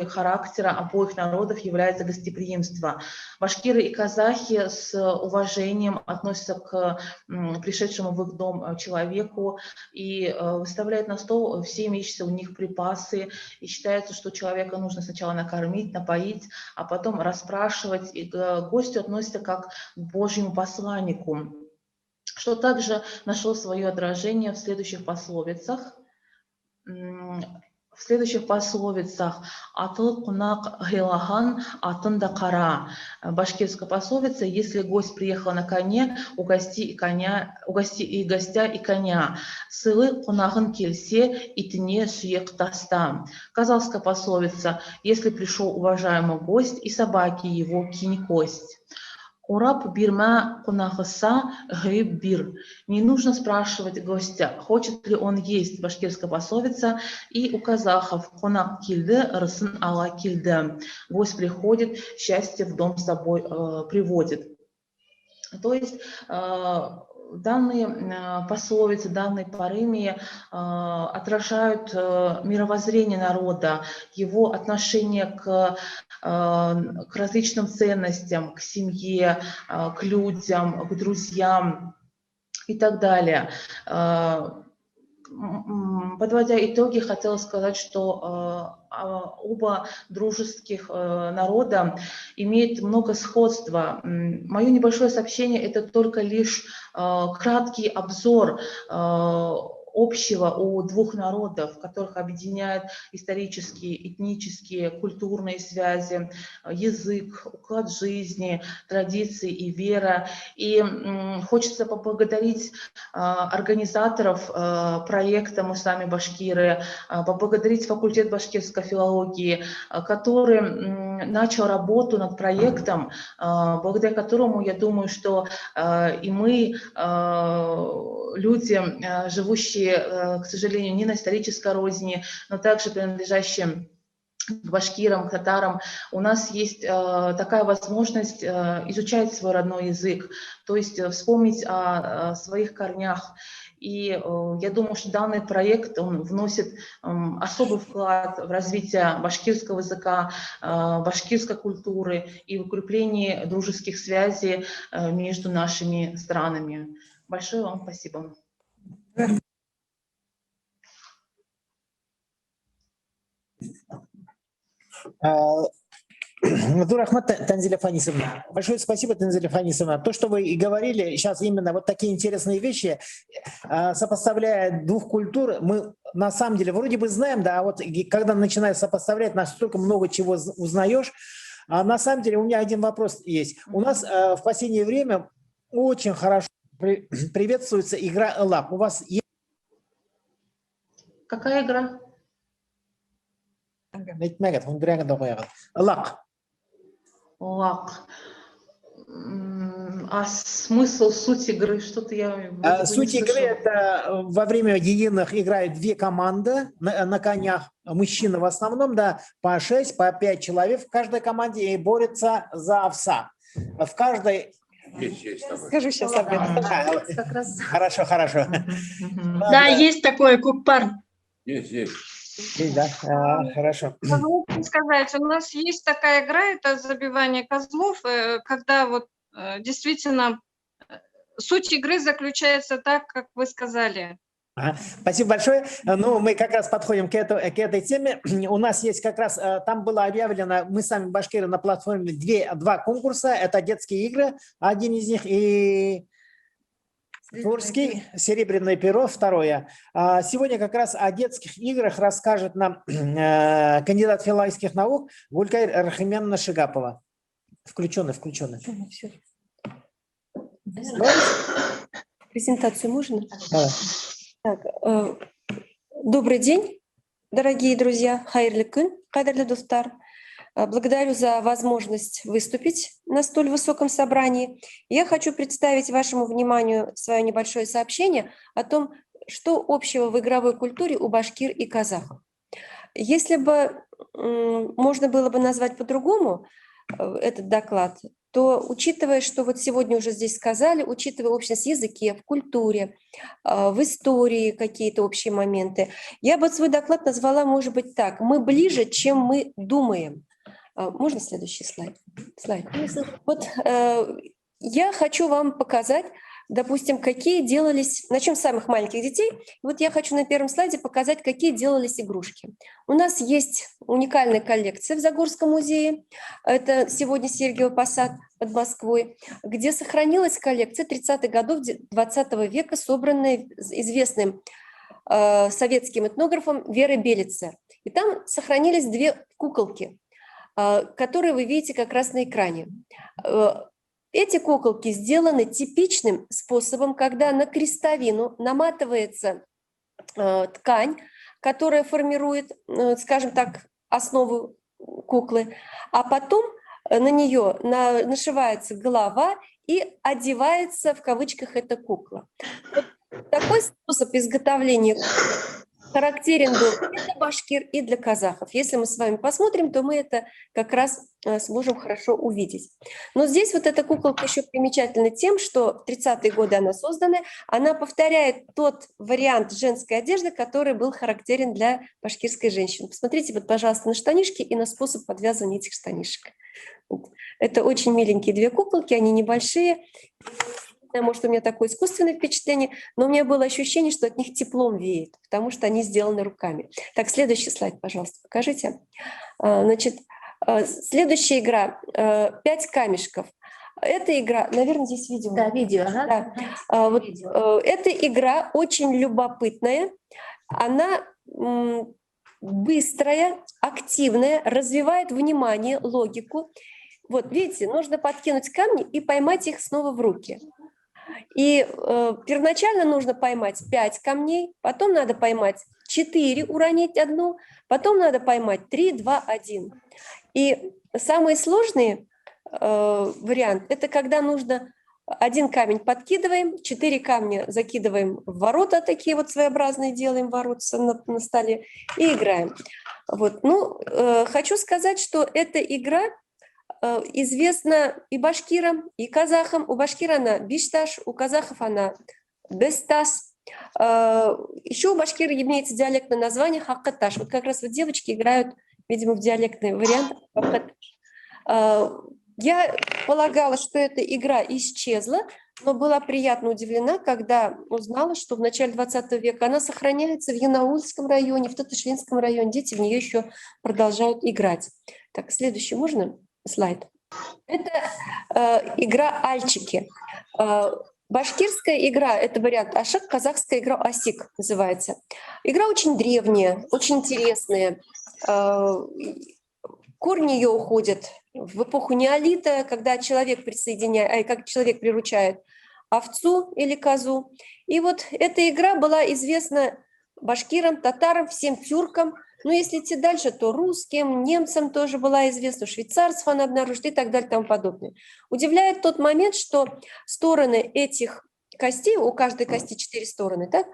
характера обоих народов является гостеприимство. Башкиры и казахи с уважением относятся к пришедшему в их дом человеку и выставляют на стол все имеющиеся у них припасы. И считается, что человека нужно сначала накормить, напоить, а потом расспрашивать. И к гостю относится как к Божьему посланнику, что также нашло свое отражение в следующих пословицах. «Атылы кунак гилаган, атын да кара». Башкирская пословица: если гость приехал на коне, угости и гостя, и коня. Сылы кунагын келсе, итіне сүйек таста. Казахская пословица: если пришел уважаемый гость, и собаки его кинь кость. Урап бирма кунахыса гриб бир. Не нужно спрашивать гостя, хочет ли он есть. Башкирская пословица. И у казахов: кунак килды, рысын ала килды. Гость приходит, счастье в дом с собой приводит. То есть данные пословицы, данные парымии отражают мировоззрение народа, его отношение к различным ценностям, к семье, к людям, к друзьям и так далее. Подводя итоги, хотела сказать, что оба дружеских народа имеют много сходства. Мое небольшое сообщение – это только лишь краткий обзор общего у двух народов, которых объединяют исторические, этнические, культурные связи, язык, уклад жизни, традиции и вера. И хочется поблагодарить организаторов проекта «Мы сами башкиры», поблагодарить факультет башкирской филологии, который начал работу над проектом, благодаря которому, я думаю, что и мы, люди, живущие, к сожалению, не на исторической родине, но также принадлежащие к башкирам, к татарам, у нас есть такая возможность изучать свой родной язык, то есть вспомнить о своих корнях. И я думаю, что данный проект, он вносит особый вклад в развитие башкирского языка, башкирской культуры и в укрепление дружеских связей между нашими странами. Большое вам спасибо. Дурахмат Танзиля Фанисовна. Большое спасибо, Танзиля Фанисовна. То, что вы и говорили, сейчас именно вот такие интересные вещи, сопоставляя двух культур, мы на самом деле вроде бы знаем, да, а вот когда начинаешь сопоставлять, настолько много чего узнаешь. А на самом деле у меня один вопрос есть. У нас в последнее время очень хорошо Приветствуется игра «Лак». У вас есть... Какая игра? «Лак». Лак. А смысл, суть игры, что-то я вроде бы Суть не игры — слышала. это во время единых играют две команды на конях. Мужчины в основном, да, по 6, по 5 человек в каждой команде и борются за овса. В каждой... Есть такое. Скажу сейчас об этом. Как раз Хорошо, хорошо. Да, есть такое, кукпар. Есть. Есть, да? Хорошо. Могу сказать, у нас есть такая игра, это забивание козлов, когда вот действительно суть игры заключается так, как вы сказали. Спасибо большое. Ну, мы как раз подходим к этой теме. У нас есть как раз, там было объявлено, мы сами башкиры на платформе два конкурса. Это детские игры, один из них, и Турский, «Серебряное перо», второе. Сегодня как раз о детских играх расскажет нам кандидат филологических наук Гулькайр Рахименовна Шигапова. Включенный. Презентацию можно? Да. Так, добрый день, дорогие друзья. Хайрлы күн, кадерлі достар. Благодарю за возможность выступить на столь высоком собрании. Я хочу представить вашему вниманию свое небольшое сообщение о том, что общего в игровой культуре у башкир и казахов. Если бы можно было бы назвать по-другому этот доклад, то, учитывая, что вот сегодня уже здесь сказали, учитывая общность в языке, в культуре, в истории какие-то общие моменты, я бы свой доклад назвала, может быть, так: мы ближе, чем мы думаем. Можно следующий слайд? Вот я хочу вам показать, допустим, какие делались, начнем с самых маленьких детей. Вот я хочу на первом слайде показать, какие делались игрушки. У нас есть уникальная коллекция в Загорском музее. Это сегодня Сергиев Посад под Москвой, где сохранилась коллекция 30-х годов 20 века, собранная известным советским этнографом Верой Белицер. И там сохранились две куколки, которые вы видите как раз на экране. Эти куколки сделаны типичным способом, когда на крестовину наматывается ткань, которая формирует, скажем так, основу куклы, а потом на нее нашивается голова и одевается в кавычках эта кукла. Такой способ изготовления характерен был и для башкир, и для казахов. Если мы с вами посмотрим, то мы это как раз сможем хорошо увидеть. Но здесь вот эта куколка еще примечательна тем, что в 30-е годы она создана, она повторяет тот вариант женской одежды, который был характерен для башкирской женщины. Посмотрите, вот, пожалуйста, на штанишки и на способ подвязывания этих штанишек. Это очень миленькие две куколки, они небольшие. Может, у меня такое искусственное впечатление, но у меня было ощущение, что от них теплом веет, потому что они сделаны руками. Так, следующий слайд, пожалуйста, покажите. Значит, следующая игра «5 камешков». Эта игра, наверное, здесь видео. Да, видео. Ага. Да. Вот, эта игра очень любопытная, она быстрая, активная, развивает внимание, логику. Вот, видите, нужно подкинуть камни и поймать их снова в руки. И первоначально нужно поймать 5 камней, потом надо поймать 4, уронить одну, потом надо поймать 3, 2, 1. И самый сложный вариант – это когда нужно 1 камень подкидываем, 4 камня закидываем в ворота, такие вот своеобразные делаем ворота на столе, и играем. Вот. Ну, хочу сказать, что эта игра известна и башкирам, и казахам. У башкира она бишташ, у казахов она бестас. Еще у башкира имеется диалектное название хаккаташ. Вот как раз вот девочки играют, видимо, в диалектный вариант хаккаташ. Я полагала, что эта игра исчезла, но была приятно удивлена, когда узнала, что в начале 20 века она сохраняется в Янаульском районе, в Татышлинском районе. Дети в нее еще продолжают играть. Так, следующий можно? Слайд. Это игра «Альчики». Башкирская игра – это вариант ашик, казахская игра «Асик» называется. Игра очень древняя, очень интересная. Корни ее уходят в эпоху неолита, когда человек приручает овцу или козу. И вот эта игра была известна башкирам, татарам, всем тюркам. Но если идти дальше, то русским, немцам тоже была известна, швейцарцев она обнаружит и так далее и тому подобное. Удивляет тот момент, что стороны этих костей, у каждой кости 4 стороны, так,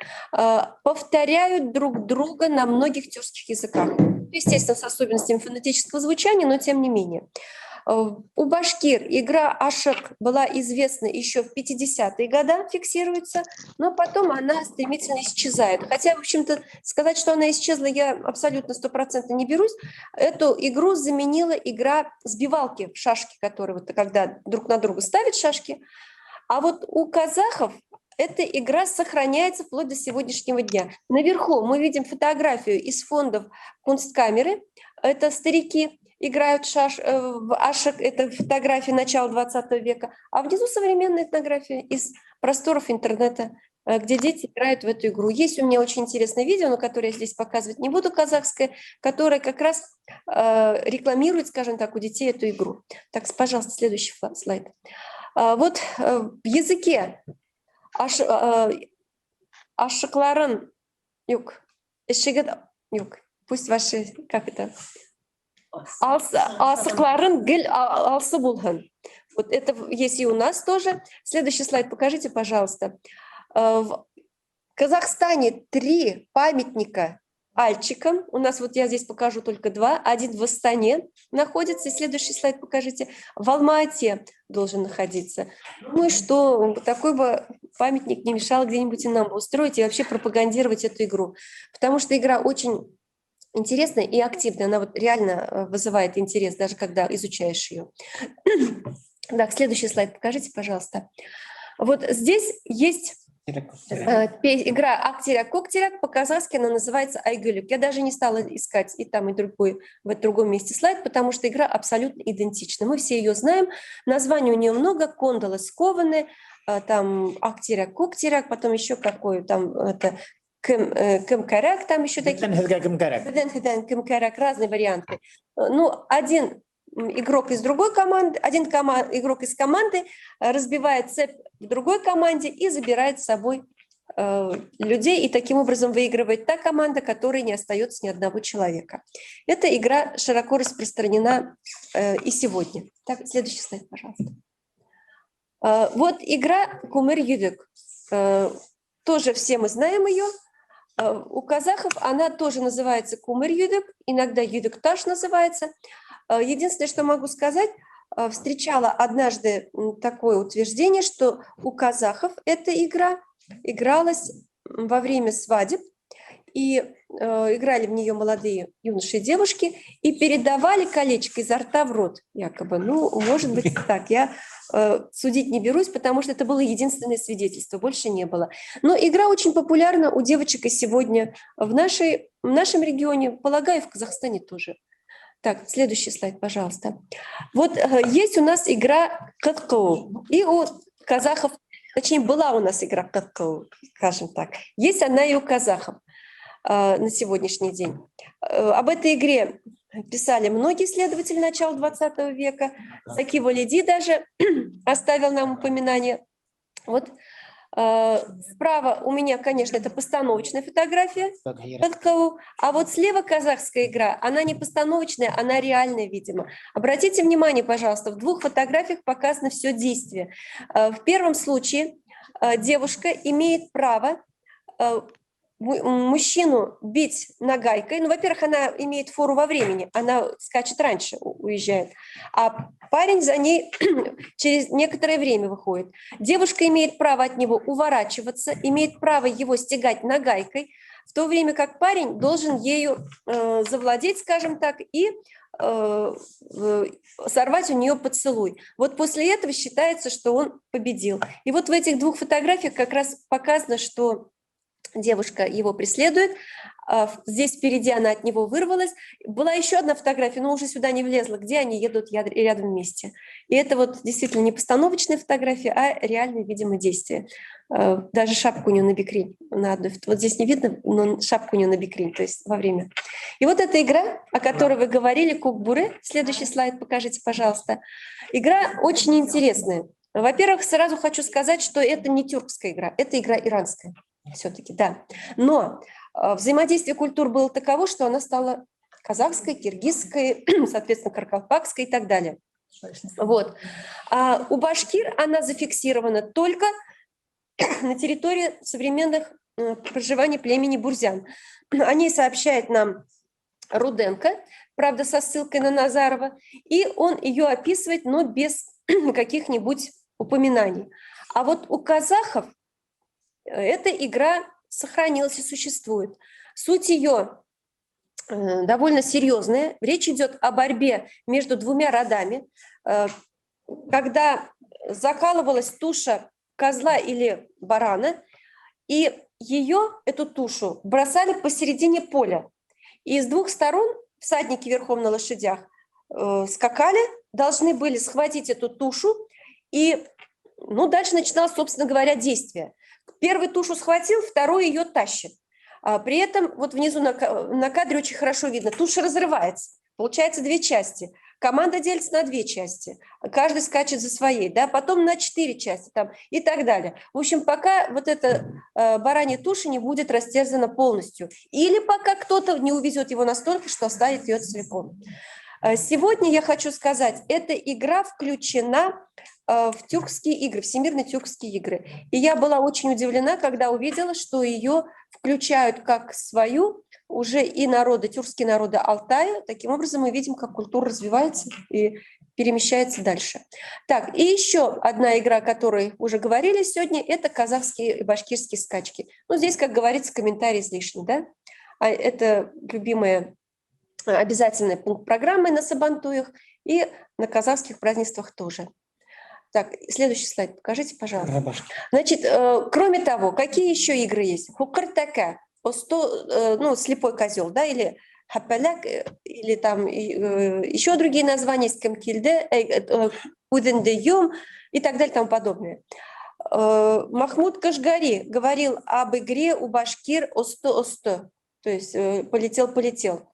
повторяют друг друга на многих тюркских языках. Естественно, с особенностями фонетического звучания, но тем не менее. У башкир игра ашык была известна еще в 50-е годы, фиксируется, но потом она стремительно исчезает. Хотя, в общем-то, сказать, что она исчезла, я абсолютно 100% не берусь. Эту игру заменила игра сбивалки в шашки, которые вот когда друг на друга ставят шашки. А вот у казахов эта игра сохраняется вплоть до сегодняшнего дня. Наверху мы видим фотографию из фондов Кунсткамеры. Это старики играют в ашек, это фотографии начала 20 века, а внизу современная этнография из просторов интернета, где дети играют в эту игру. Есть у меня очень интересное видео, но которое я здесь показывать не буду, казахское, которое как раз рекламирует, скажем так, у детей эту игру. Так, пожалуйста, следующий слайд. Вот в языке ашыкларын, пусть ваши, как это, асыкларын гил алсы булган. Вот это есть и у нас тоже. Следующий слайд покажите, пожалуйста. В Казахстане 3 памятника альчикам. У нас вот я здесь покажу только 2. Один в Астане находится. И следующий слайд покажите. В Алма-Ате должен находиться. Ну и что, такой бы памятник не мешал где-нибудь и нам устроить и вообще пропагандировать эту игру. Потому что игра очень интересная и активная. Она вот реально вызывает интерес, даже когда изучаешь ее. Так, следующий слайд покажите, пожалуйста. Вот здесь есть игра Актиряк-Коктиряк, по-казахски она называется Айгулюк. Я даже не стала искать и там, и в другом месте слайд, потому что игра абсолютно идентична. Мы все ее знаем. Названий у нее много. Кондалы скованы, там Актиряк-Коктиряк, потом еще какой там это Кымкаряк, там еще такие. Кымкаряк, разные варианты. Ну, один игрок из другой команды, игрок из команды разбивает цепь в другой команде и забирает с собой людей, и таким образом выигрывает та команда, которой не остается ни одного человека. Эта игра широко распространена и сегодня. Так, следующий слайд, пожалуйста. Вот игра Кумыр-Юдык. Тоже все мы знаем ее. У казахов она тоже называется Кумыр-Юдык, иногда Юдык-Таш называется. Единственное, что могу сказать, встречала однажды такое утверждение, что у казахов эта игра игралась во время свадеб, и играли в нее молодые юноши и девушки, и передавали колечко изо рта в рот, якобы. Ну, может быть, так. Я судить не берусь, потому что это было единственное свидетельство, больше не было. Но игра очень популярна у девочек и сегодня в нашем регионе, полагаю, в Казахстане тоже. Так, следующий слайд, пожалуйста. Вот есть у нас игра Кыткоу. И у казахов, точнее, была у нас игра Кыткоу, скажем так. Есть она и у казахов на сегодняшний день. Об этой игре писали многие исследователи начала 20 века. Заки Валиди даже оставил нам упоминание. Вот справа у меня, конечно, это постановочная фотография, а вот слева казахская игра, она не постановочная, она реальная, видимо. Обратите внимание, пожалуйста, в 2 фотографиях показано все действие. В первом случае девушка имеет право мужчину бить нагайкой. Ну, во-первых, она имеет фору во времени, она скачет раньше, уезжает, а парень за ней через некоторое время выходит. Девушка имеет право от него уворачиваться, имеет право его стягать нагайкой, в то время как парень должен ею завладеть, скажем так, и сорвать у нее поцелуй. Вот после этого считается, что он победил. И вот в этих 2 фотографиях как раз показано, что девушка его преследует. Здесь впереди она от него вырвалась. Была еще одна фотография, но уже сюда не влезла, где они едут рядом вместе. И это вот действительно не постановочная фотография, а реальное, видимо, действие. Даже шапку у нее на бикрень. Вот здесь не видно, но шапку у нее на бикрень, то есть во время. И вот эта игра, о которой вы говорили, Кукбуры. Следующий слайд покажите, пожалуйста. Игра очень интересная. Во-первых, сразу хочу сказать, что это не тюркская игра, это игра иранская все-таки, да. Но взаимодействие культур было таково, что она стала казахской, киргизской, соответственно, каркалпакской и так далее. Вот. А у башкир она зафиксирована только на территории современных проживания племени Бурзян. О ней сообщает нам Руденко, правда, со ссылкой на Назарова, и он ее описывает, но без каких-нибудь упоминаний. А вот у казахов эта игра сохранилась и существует. Суть ее довольно серьезная. Речь идет о борьбе между двумя родами, когда закалывалась туша козла или барана, и ее, эту тушу, бросали посередине поля. И с двух сторон всадники верхом на лошадях скакали, должны были схватить эту тушу, и дальше начиналось, собственно говоря, действие. Первый тушу схватил, второй ее тащит. При этом вот внизу на кадре очень хорошо видно, туша разрывается, получается две части. Команда делится на две части, каждый скачет за своей, да, потом на 4 части там, и так далее. В общем, пока вот эта баранья туша не будет растерзана полностью, или пока кто-то не увезет его настолько, что оставит ее целиком. Сегодня я хочу сказать, эта игра включена в тюркские игры, всемирные тюркские игры. И я была очень удивлена, когда увидела, что ее включают как свою уже и народы, тюркские народы Алтая. Таким образом мы видим, как культура развивается и перемещается дальше. Так, и еще одна игра, о которой уже говорили сегодня, это казахские и башкирские скачки. Здесь, как говорится, комментарий излишний, да? Это любимая обязательный пункт программы на сабантуях и на казахских празднествах тоже. Так, следующий слайд покажите, пожалуйста. Значит, кроме того, какие еще игры есть? Хукартака, слепой козел, да, или хапаляк, или там еще другие названия, скамкильде, удендеюм и так далее и тому подобное. Махмуд Кашгари говорил об игре у башкир осто-осто, то есть полетел-полетел.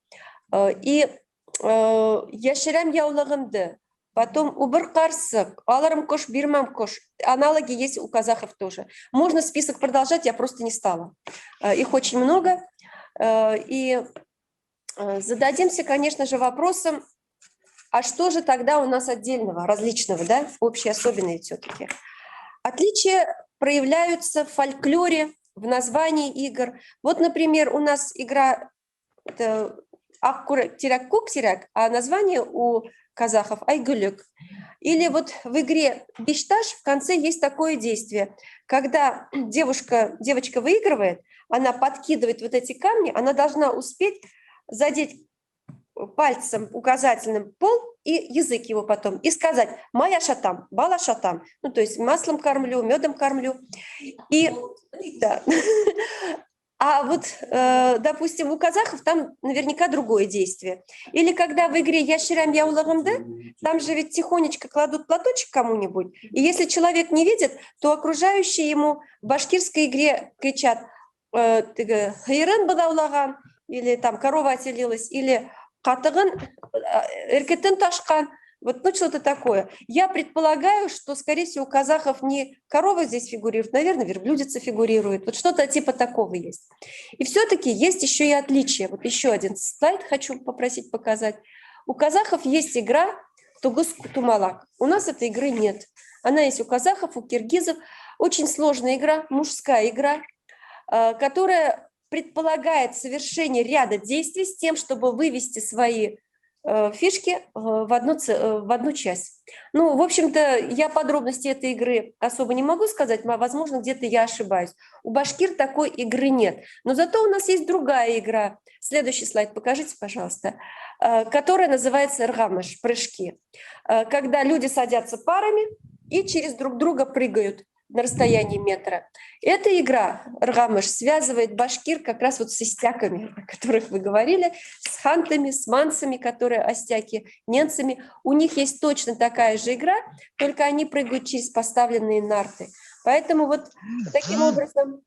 И яшерам яулығымды, потом убыр қарсық, аларым кош, бирмам кош. Аналоги есть у казахов тоже. Можно список продолжать, я просто не стала. Их очень много. И зададимся, конечно же, вопросом, а что же тогда у нас отдельного, различного, да, общие особенные все-таки? Отличия проявляются в фольклоре, в названии игр. Вот, например, у нас игра Аккурак-Тирак-Кук-Тирак, а название у казахов Айгулюк. Или вот в игре Бишташ в конце есть такое действие, когда девочка выигрывает, она подкидывает вот эти камни, она должна успеть задеть пальцем указательным пол и язык его потом, и сказать «Моя шатам, бала шатам», то есть маслом кормлю, медом кормлю. И да. А вот, допустим, у казахов там наверняка другое действие. Или когда в игре «Яширам яулығымды», там же ведь тихонечко кладут платочек кому-нибудь, и если человек не видит, то окружающие ему в башкирской игре кричат «Хайрын быдаулаган», или там «Корова отелилась», или «Қатығын эркетін ташқан». Вот что-то такое. Я предполагаю, что, скорее всего, у казахов не корова здесь фигурирует, наверное, верблюдица фигурирует. Вот что-то типа такого есть. И все-таки есть еще и отличия. Вот еще один слайд хочу попросить показать. У казахов есть игра Тугус-Тумалак. У нас этой игры нет. Она есть у казахов, у киргизов. Очень сложная игра, мужская игра, которая предполагает совершение ряда действий с тем, чтобы вывести свои фишки в одну часть. В общем-то, я подробности этой игры особо не могу сказать, возможно, где-то я ошибаюсь. У башкир такой игры нет. Но зато у нас есть другая игра. Следующий слайд покажите, пожалуйста, которая называется ргамыш, прыжки. Когда люди садятся парами и через друг друга прыгают на расстоянии метра. Эта игра ргамыш связывает башкир как раз вот с истяками, о которых вы говорили, с хантами, с мансами, которые остяки, ненцами. У них есть точно такая же игра, только они прыгают через поставленные нарты. Поэтому вот таким образом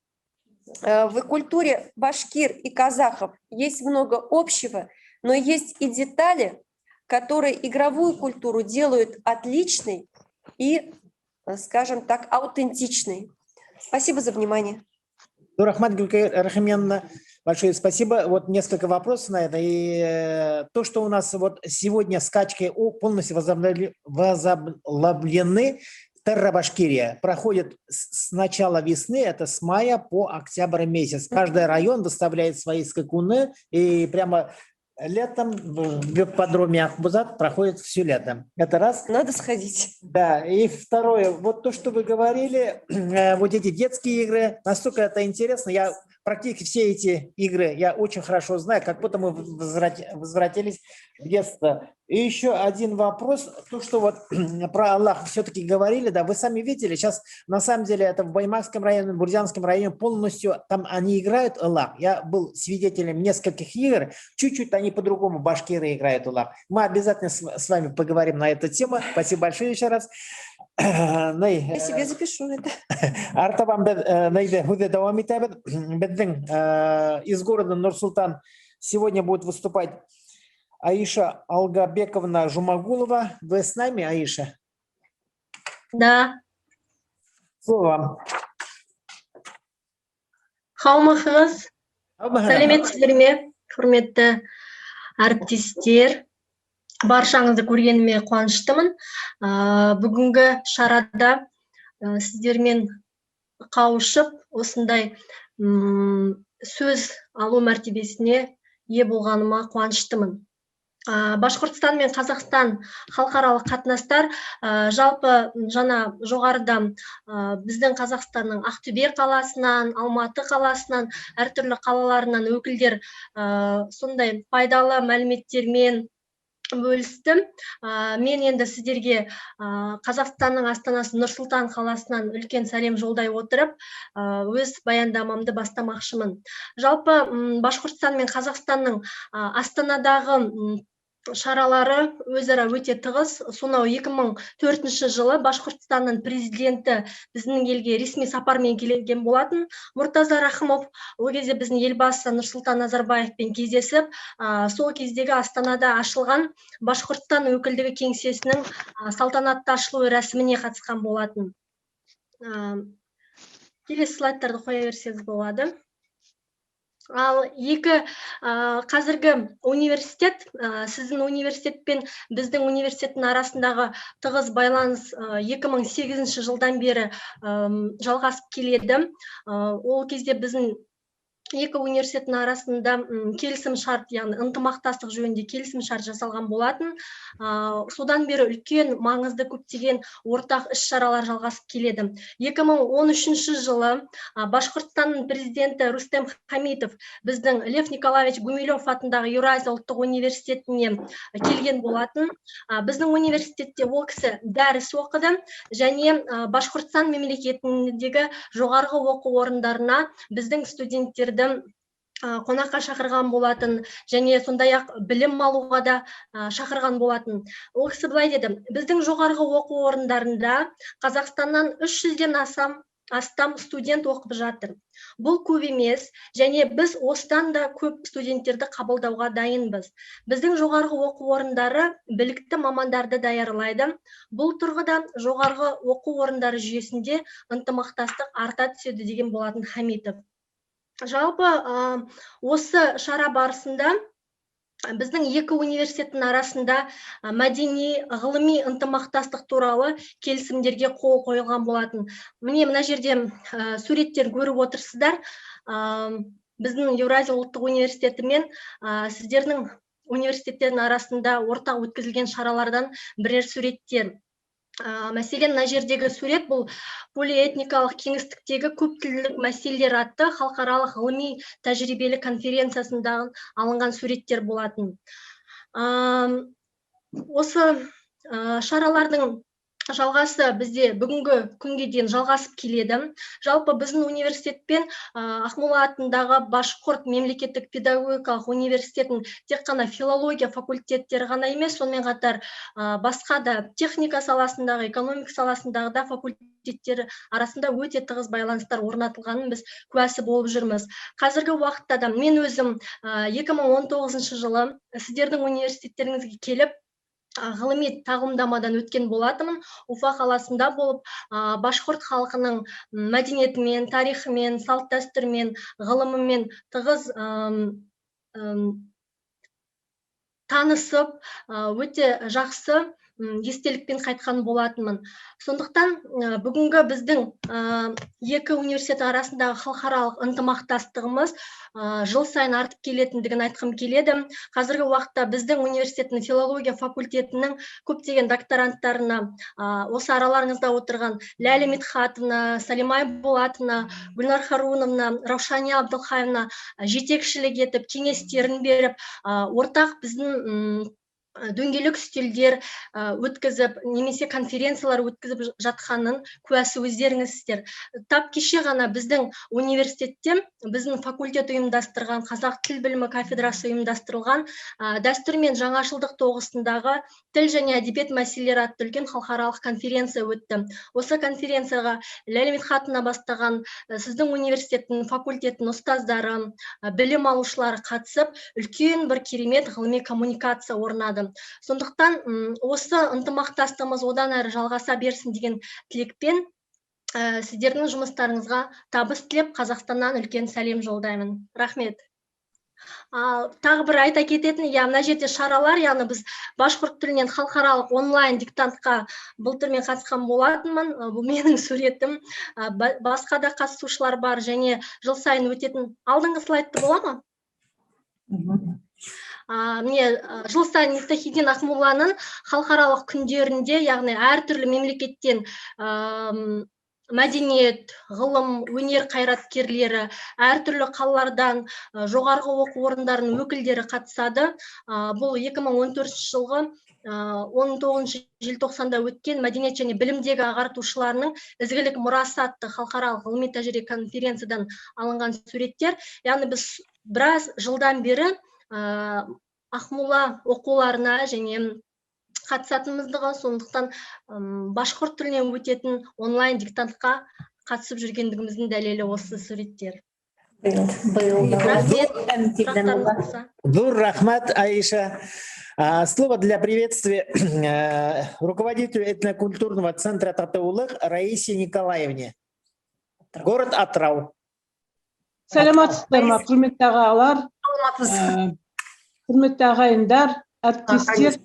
в культуре башкир и казахов есть много общего, но есть и детали, которые игровую культуру делают отличной и скажем так, аутентичный. Спасибо за внимание. Рахмат Гулькаир Рахимьяновна, большое спасибо. Вот несколько вопросов на это. И то, что у нас вот сегодня скачки полностью возобновлены, Терра-Башкирия проходит с начала весны, это с мая по октябрь месяц. Каждый район доставляет свои скакуны, и прямо летом в подроме Ахбузат проходит все лето. Это раз. Надо сходить. Да, и второе, вот то, что вы говорили, вот эти детские игры, настолько это интересно, я практически все эти игры я очень хорошо знаю, как будто мы возвратились в детство. И еще один вопрос, то, что вот про Аллах все-таки говорили, да, вы сами видели, сейчас на самом деле это в Баймакском районе, в Бурзянском районе полностью, там они играют Аллах. Я был свидетелем нескольких игр, чуть-чуть они по-другому, башкиры играют Аллах. Мы обязательно с вами поговорим на эту тему. Спасибо большое еще раз. Я себе запишу это. Артабан из города Нур-Султан сегодня будет выступать Аиша Алгабековна Жумагулова. Вы с нами, Аиша? Да. Слово вам. Хаумахыңыз, сәлеметсіздер ме, құрметті әріптестер. Баршаңызды көргеніме қуаныштымын. Бүгінгі шарада сіздермен қауышып, осындай сөз алу мәртебесіне ие болғаныма қуаныштымын. Башқұртстан мен Қазақстан халықаралық қатынастар жалпы жана жоғарыда біздің Қазақстанның Ақтөбе қаласынан, Алматы қаласынан, әртүрлі қалаларынан өкілдер сондай пайдалы мәліметтермен бөлістім. Мен енді сіздерге Қазақстанның астанасы Нұр-Сұлтан қаласынан үлкен сәлем жолдай отырып, өз баяндамамды бастамақшымын. Жалпы Башқұртстан мен Қазақстанның Астанадағы шаралары өзара өте тығыз. Сонау 2004 жылы Башқұртстанның президенті біздің елге ресми сапармен келген болатын. Мұртаза Рахымов ол кезде біздің елбасы Нұрсұлтан Назарбаевпен кездесіп, сол кездегі Астанада ашылған Башқұртстан өкілдігі кеңсесінің салтанатты ашылу рәсіміне қатысқан болатын. Келесі слайдтарды қоя берсеңіз болады. Ал екі қазіргі университет, сіздің университет пен біздің университеттің арасындағы тығыз байланыс 2008 жылдан бері жалғасып келеді. Ол кезде біздің екі университеттің арасында келісім шарт, яғни ынтымақтастық жөнінде келісім шарт жасалған болатын. Содан бері үлкен маңызды көптеген ортақ іс-шаралар жалғасып келеді. 2013 жылы Башқұртстанның президенті Рустем Хамитов біздің Лев Николаевич Гумилев атындағы Еуразия ұлттық университетіне келген болатын. Біздің университетте ол кісі дәріс оқыды және Башқұртстан мемлекетіндегі жоғарғы оқу орындарына біздің студенттерді қонаққа шақырған болатын және сондай-ақ білім алуға да шақырған болатын. Ол кісі былай деді: біздің жоғарғы оқу орындарында Қазақстаннан 300-ден астам студент оқып жатыр. Бұл көп емес және біз осыдан да көп студенттерді қабылдауға дайынбыз. Біздің жоғарғы оқу орындары білікті мамандарды даярлайды. Бұл тұрғыда жоғарғы оқу орындары жүйесінде ынтымақтастық арта түседі деген болатын Хамитов. Жалпы осы шара барысында біздің екі университеттің арасында мәдени, ғылыми ынтымақтастық туралы келісімдерге қол қойылған болатын. Мына жерде суреттер көріп отырсыздар. Біздің Еуразия ұлттық университеті мен сіздердің университеттердің арасында ортақ өткізілген шаралардан бірер суреттер. Мәселен, мына жердегі сурет бұл полиэтникалық кеңістіктегі көптілділік мәселелер атты халықаралық ғылыми тәжірибелі конференциясында алынған суреттер болатын. Осы шаралардың жалғасы бізде бүгінгі күнге дейін жалғасып келеді. Жалпы біздің университетпен Ақмола атындағы Башқұрт мемлекеттік педагогикалық университетінің тек қана филология факультеттері ғана емес, сонымен қатар басқа да техника саласындағы, экономика саласындағы да факультеттері арасында өте тығыз байланыстар орнатылғанын біз куәсі болып жүрміз. Қазіргі уақытта да мен өзім 2019 жылы сіздердің университеттеріңізге келіп, ғылыми тағылымдамадан өткен болатынмын. Уфа қаласында болып, башқұрт халқының мәдениетімен, тарихымен, салт дәстүрімен, ғылымымен тығыз танысып, өте жақсы естелікпен қайтқан болатынмын. Сондықтан бүгінгі біздің екі университет арасындағы халықаралық ынтымақтастығымыз жыл сайын артып келетіндігін айтқым келеді. Қазіргі уақытта біздің университеттің филология факультетінің көптеген докторанттарына, осы араларыңызда отырған Ләлі Митхатовна, Салимай Болатовна, Гүлнар Харуновна, Раушания Абдылхаевна жетекшілік етіп, кеңестерін беріп, ортақ біздің дөңгелек үстелдер өткізіп, немесе конференциялар өткізіп жатқанын куәсі өздеріңізсіздер. Тап кеше ғана біздің университетте, біздің факультет ұйымдастырған, қазақ тіл білімі кафедрасы ұйымдастырылған дәстүр мен жаңашылдық тоғысындағы тіл және әдебиет мәселелері атты үлкен халықаралық конференция өтті. Осы конференцияға Ләлі Митхатовна бастаған сіздің университеттің факультеттің ұстаздары, білім алушылары қатысып, үлкен бір керемет ғылыми коммуникация орнады. Сондықтан осы ынтымақтастығымыз одан әрі жалғаса берсін деген тілекпен сіздердің жұмыстарыңызға табыс тілеп, Қазақстаннан үлкен сәлем жолдаймын. Рахмет. Тағы бір айта кететін, мына жерде шаралар, яғни біз башқұрт тілінен халықаралық онлайн диктантқа былтырмен қатысқан болатынмын. Бұл менің суретім. Басқа да қатысушылар бар және жыл сайын өтетін. Алдыңғы слайдты бола ма? Жыл сайын Мифтахиддин Ақмолланың халықаралық күндерінде, яғни әртүрлі мемлекеттен мәдениет, ғылым, өнер қайраткерлері, әртүрлі қалалардан жоғарғы оқу орындарының өкілдері қатысады. Бұл 2014 жылғы 19 желтоқсанда өткен мәдениет және білімдегі ағартушыларының ізгілік мұрасы атты халықаралық ғылыми тәжірибе конференциядан алынған суреттер. Яғни біз біраз жылдан бері Ақмола оқуларына және қатысатынымыздығы, сондықтан башқұрт тілінен өтетін онлайн диктантқа қатысып жүргендігіміздің дәлелі осы суреттер. Зур рахмат, Аиша. Слово для приветствия руководителю этнокультурного центра Татаулық Раисе Николаевне. Город Атырау. Саламатсыздар ма, құрметті ағалар, құрметті ағайындар, әріптестер.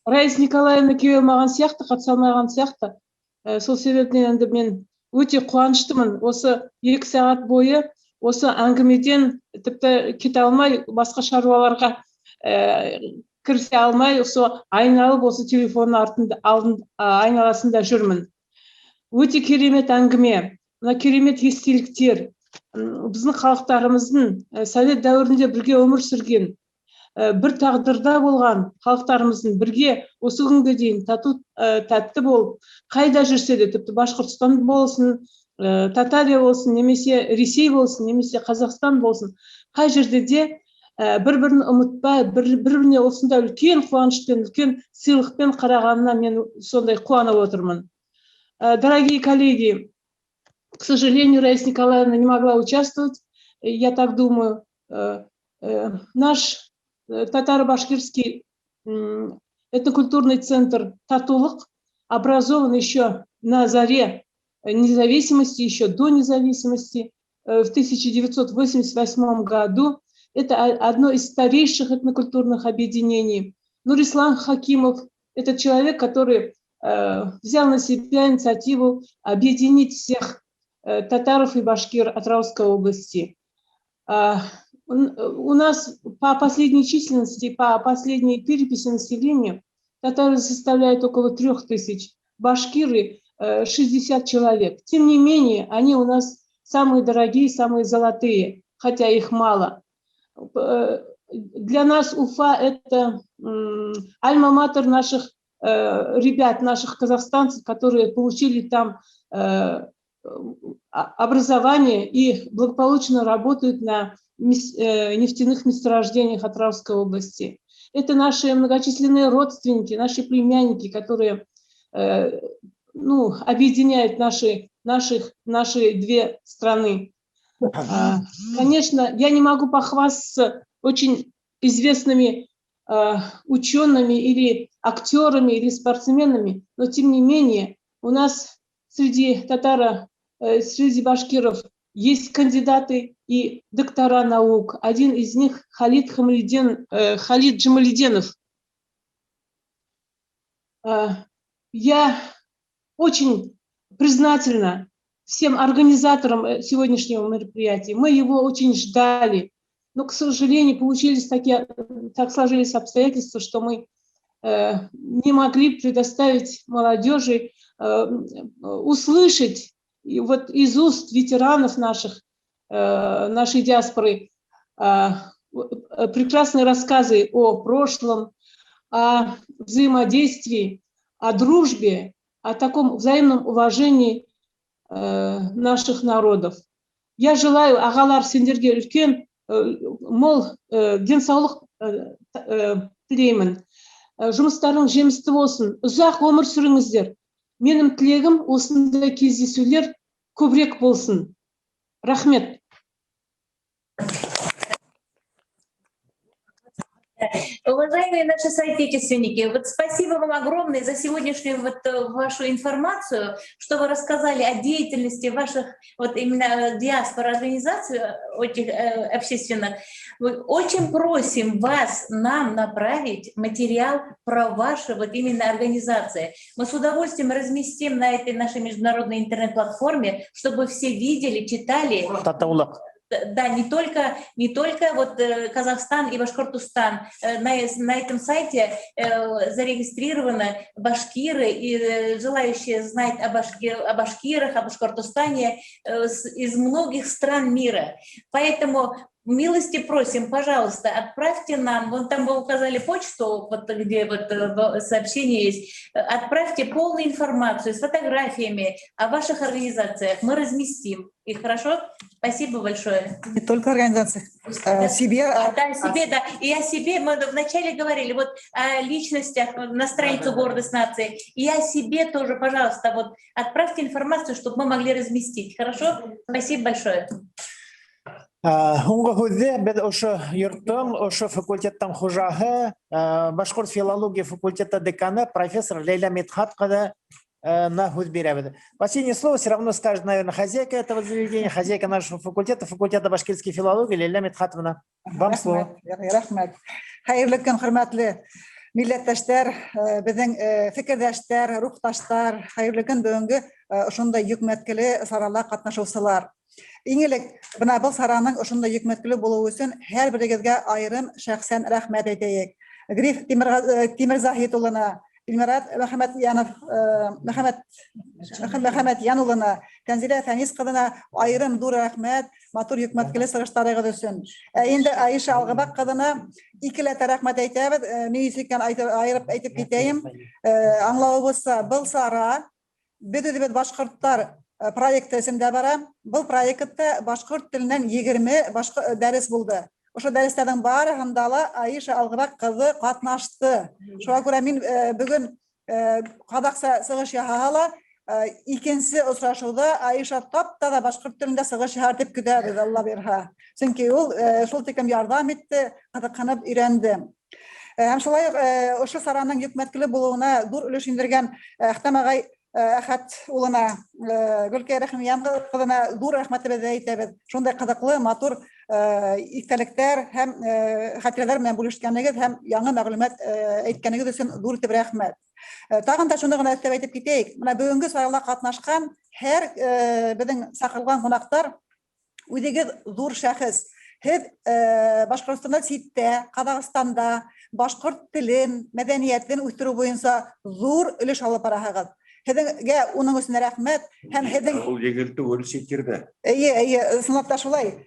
Раиса Николаевна келе алмаған сияқты, қатыса алмаған сияқты. Сол себептен енді мен өте қуаныштымын. Осы 2 сағат бойы осы әңгімеден тіпті кете алмай, басқа шаруаларға кірісе алмай, осы айналып, осы телефонның айналасында жүрмін. Өте керемет әңгіме, керемет естеліктер. Біздің халықтарымыздың совет дәуірінде бірге өмір сүрген, бір тағдырда болған халықтарымыздың бірге осы күнге дейін тәтті болып, қайда жүрсе де, тіпті Башқұртстан болсын, Татария болсын, немесе Ресей болсын, немесе Қазақстан болсын, қай жерде де бір-бірін ұмытпай, бір-біріне осында үлкен қуанышпен, үлкен сыйлықпен қарағанына мен сондай қуанып отырмын. Дорогие коллеги, к сожалению, Раиса Николаевна не могла участвовать, я так думаю. Наш татаро-башкирский этнокультурный центр Татулық образован еще на заре независимости, еще до независимости, в 1988 году. Это одно из старейших этнокультурных объединений. Нурислам Хакимов – это человек, который взял на себя инициативу объединить всех татаров и башкир Атырауской области. У нас по последней численности, по последней переписи населения, татары составляют около 3000, башкиры 60 человек. Тем не менее, они у нас самые дорогие, самые золотые, хотя их мало. Для нас Уфа – это альма-матер наших ребят, наших казахстанцев, которые получили там образование и благополучно работают на нефтяных месторождениях Атырауской области. Это наши многочисленные родственники, наши племянники, которые объединяют наши две страны. Конечно, я не могу похвастаться очень известными учеными или актерами или спортсменами, но тем не менее у нас среди среди башкиров есть кандидаты и доктора наук. Один из них Халид Джамалиденов. Я очень признательна всем организаторам сегодняшнего мероприятия. Мы его очень ждали, но, к сожалению, так сложились обстоятельства, что мы не могли предоставить молодежи услышать вот из уст ветеранов нашей диаспоры прекрасные рассказы о прошлом, о взаимодействии, о дружбе, о таком взаимном уважении наших народов. Я желаю ағалар сендерге үлкен мол денсаулық тілеймін. Жұмыстарың жемісті болсын, ұзақ өмір сүріңіздер. Менің тілегім осындай кездесулер көбірек болсын. Рахмет. Уважаемые наши соотечественники, вот спасибо вам огромное за сегодняшнюю вашу информацию, что вы рассказали о деятельности ваших именно диаспор организаций этих общественных. Мы очень просим вас нам направить материал про ваши именно организации. Мы с удовольствием разместим на этой нашей международной интернет-платформе, чтобы все видели, читали. Да, не только Казахстан и Башкортостан. На этом сайте зарегистрированы башкиры и желающие знать о башкирах, о Башкортостане из многих стран мира. Поэтому милости просим, пожалуйста, отправьте нам, там вы указали почту, где сообщение есть, отправьте полную информацию с фотографиями о ваших организациях, мы разместим их, хорошо? Спасибо большое. Не только организациях, себе. Да, себе, да. И о себе мы вначале говорили, о личностях на страницу «Гордость нации». И о себе тоже, пожалуйста, отправьте информацию, чтобы мы могли разместить, хорошо? Спасибо большое. Уңғы хүзде біз ұшы йұрттың, ұшы факультеттің хужағы, Башқұрт филология факультета деканы профессор Лейла Медхат қады на хүз беребеді. Последнее слово все равно скажет, наверное, хозяйка этого заведения, хозяйка нашего факультета башкирской филологии Лейла Медхатовна. Вам слово. Рахмет. Хайырлы күн, хөрмәтле милләттәштәр, безнең фикердәштәр, рухташтар, хайырлы көн бүгенге ошондай йөкмәткеле сарала катнашучылар. Иң элек бына был сараның ошондай йөкмәткеле булуы өчен һәрберегезгә айрым шәхсән рәхмәт әйтәйек. Гриф Тимерзахит улына, Илмират Мөхәммәд Ян улына, Тәнзилә Фәнис кызына айрым dur рәхмәт, матур йөкмәткеле сыгыштарыгыз өчен. Инде Айша Алгыбак кызына икеләтә рәхмәт әйтәбез. Ни икән айырып әйтеп китәем. Аңлавыбызча, был сара бит башкортлар проекты исемдә бара. Был проектта башкорт теленнән 20 дәрес булды. Ошо дәрестәрнең барыһында ла Айша Алгыбак кызы катнашты. Шуңа күрә мин бүген кадакса сыгыш яһала, икенче очрашуда Айша тапта башкорт телендә сыгыш яһар дип көтәбез, Алла бирһә. Чөнки ул шул тикем ярдәм итте, кадакканып өйрәнде. Һәм шулай ошо сараның йөкмәткеле булуына зур өлеш индергән Әхтәм агай Әхәт улына, Гөлкәй Рәхимиян кызына зур рәхмәтебезне әйтәбез. Шундай кызыклы, матур истәлектәр һәм хатирәләр белән бүлешкәнегез һәм яңа мәгълүмат әйткәнегез өчен зур итеп рәхмәт. Тагын да шуны гына әйтеп китәйек. Менә бүгенге сарала катнашкан һәр безнең сакылган кунактар үзегез зур шәхес. Һез Башкортстанда ситтә, Казакстанда башкорт телен, мәдәниятен үстерү буенча зур өлеш алып барасыз. Һеҙгә уның өсөн рәхмәт һәм һеҙҙең ул егерте университетта. Сынап та шулай.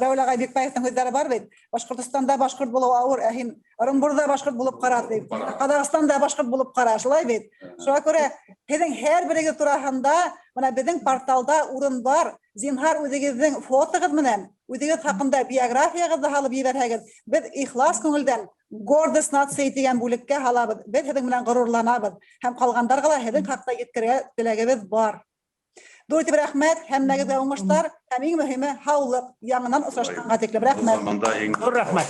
Рәүл агай Бекбаевтың һүҙҙәре бар бит. Башҡортостанда башҡорт булыу ауыр, ә һин Ырымбурҙа башҡорт булып ҡара, ти. Ҡаҙағстанда башҡорт булып ҡара, шулай бит. Шуға күрә һеҙҙең һәр берегеҙ тураһында бына беҙҙең порталда урын бар. Зинһар үҙегеҙҙең фотоғыҙ менән, үҙегеҙ хаҡында биографияғыҙҙы һалып ебәрһәгеҙ, беҙ ихлас күңелдән Гордость нации дигән бүлеккә һалабыҙ. Беҙ һеҙҙең менән ғорурланабыҙ. Һәм ҡалғандарға ла һеҙҙең хаҡта еткерергә теләгебеҙ бар. Ҙур итеп рәхмәт, һәммәгеҙгә уңыштар, һәм иң мөһиме һаулыҡ. Яңынан осрашҡанға тиклем рәхмәт. Ҙур рәхмәт.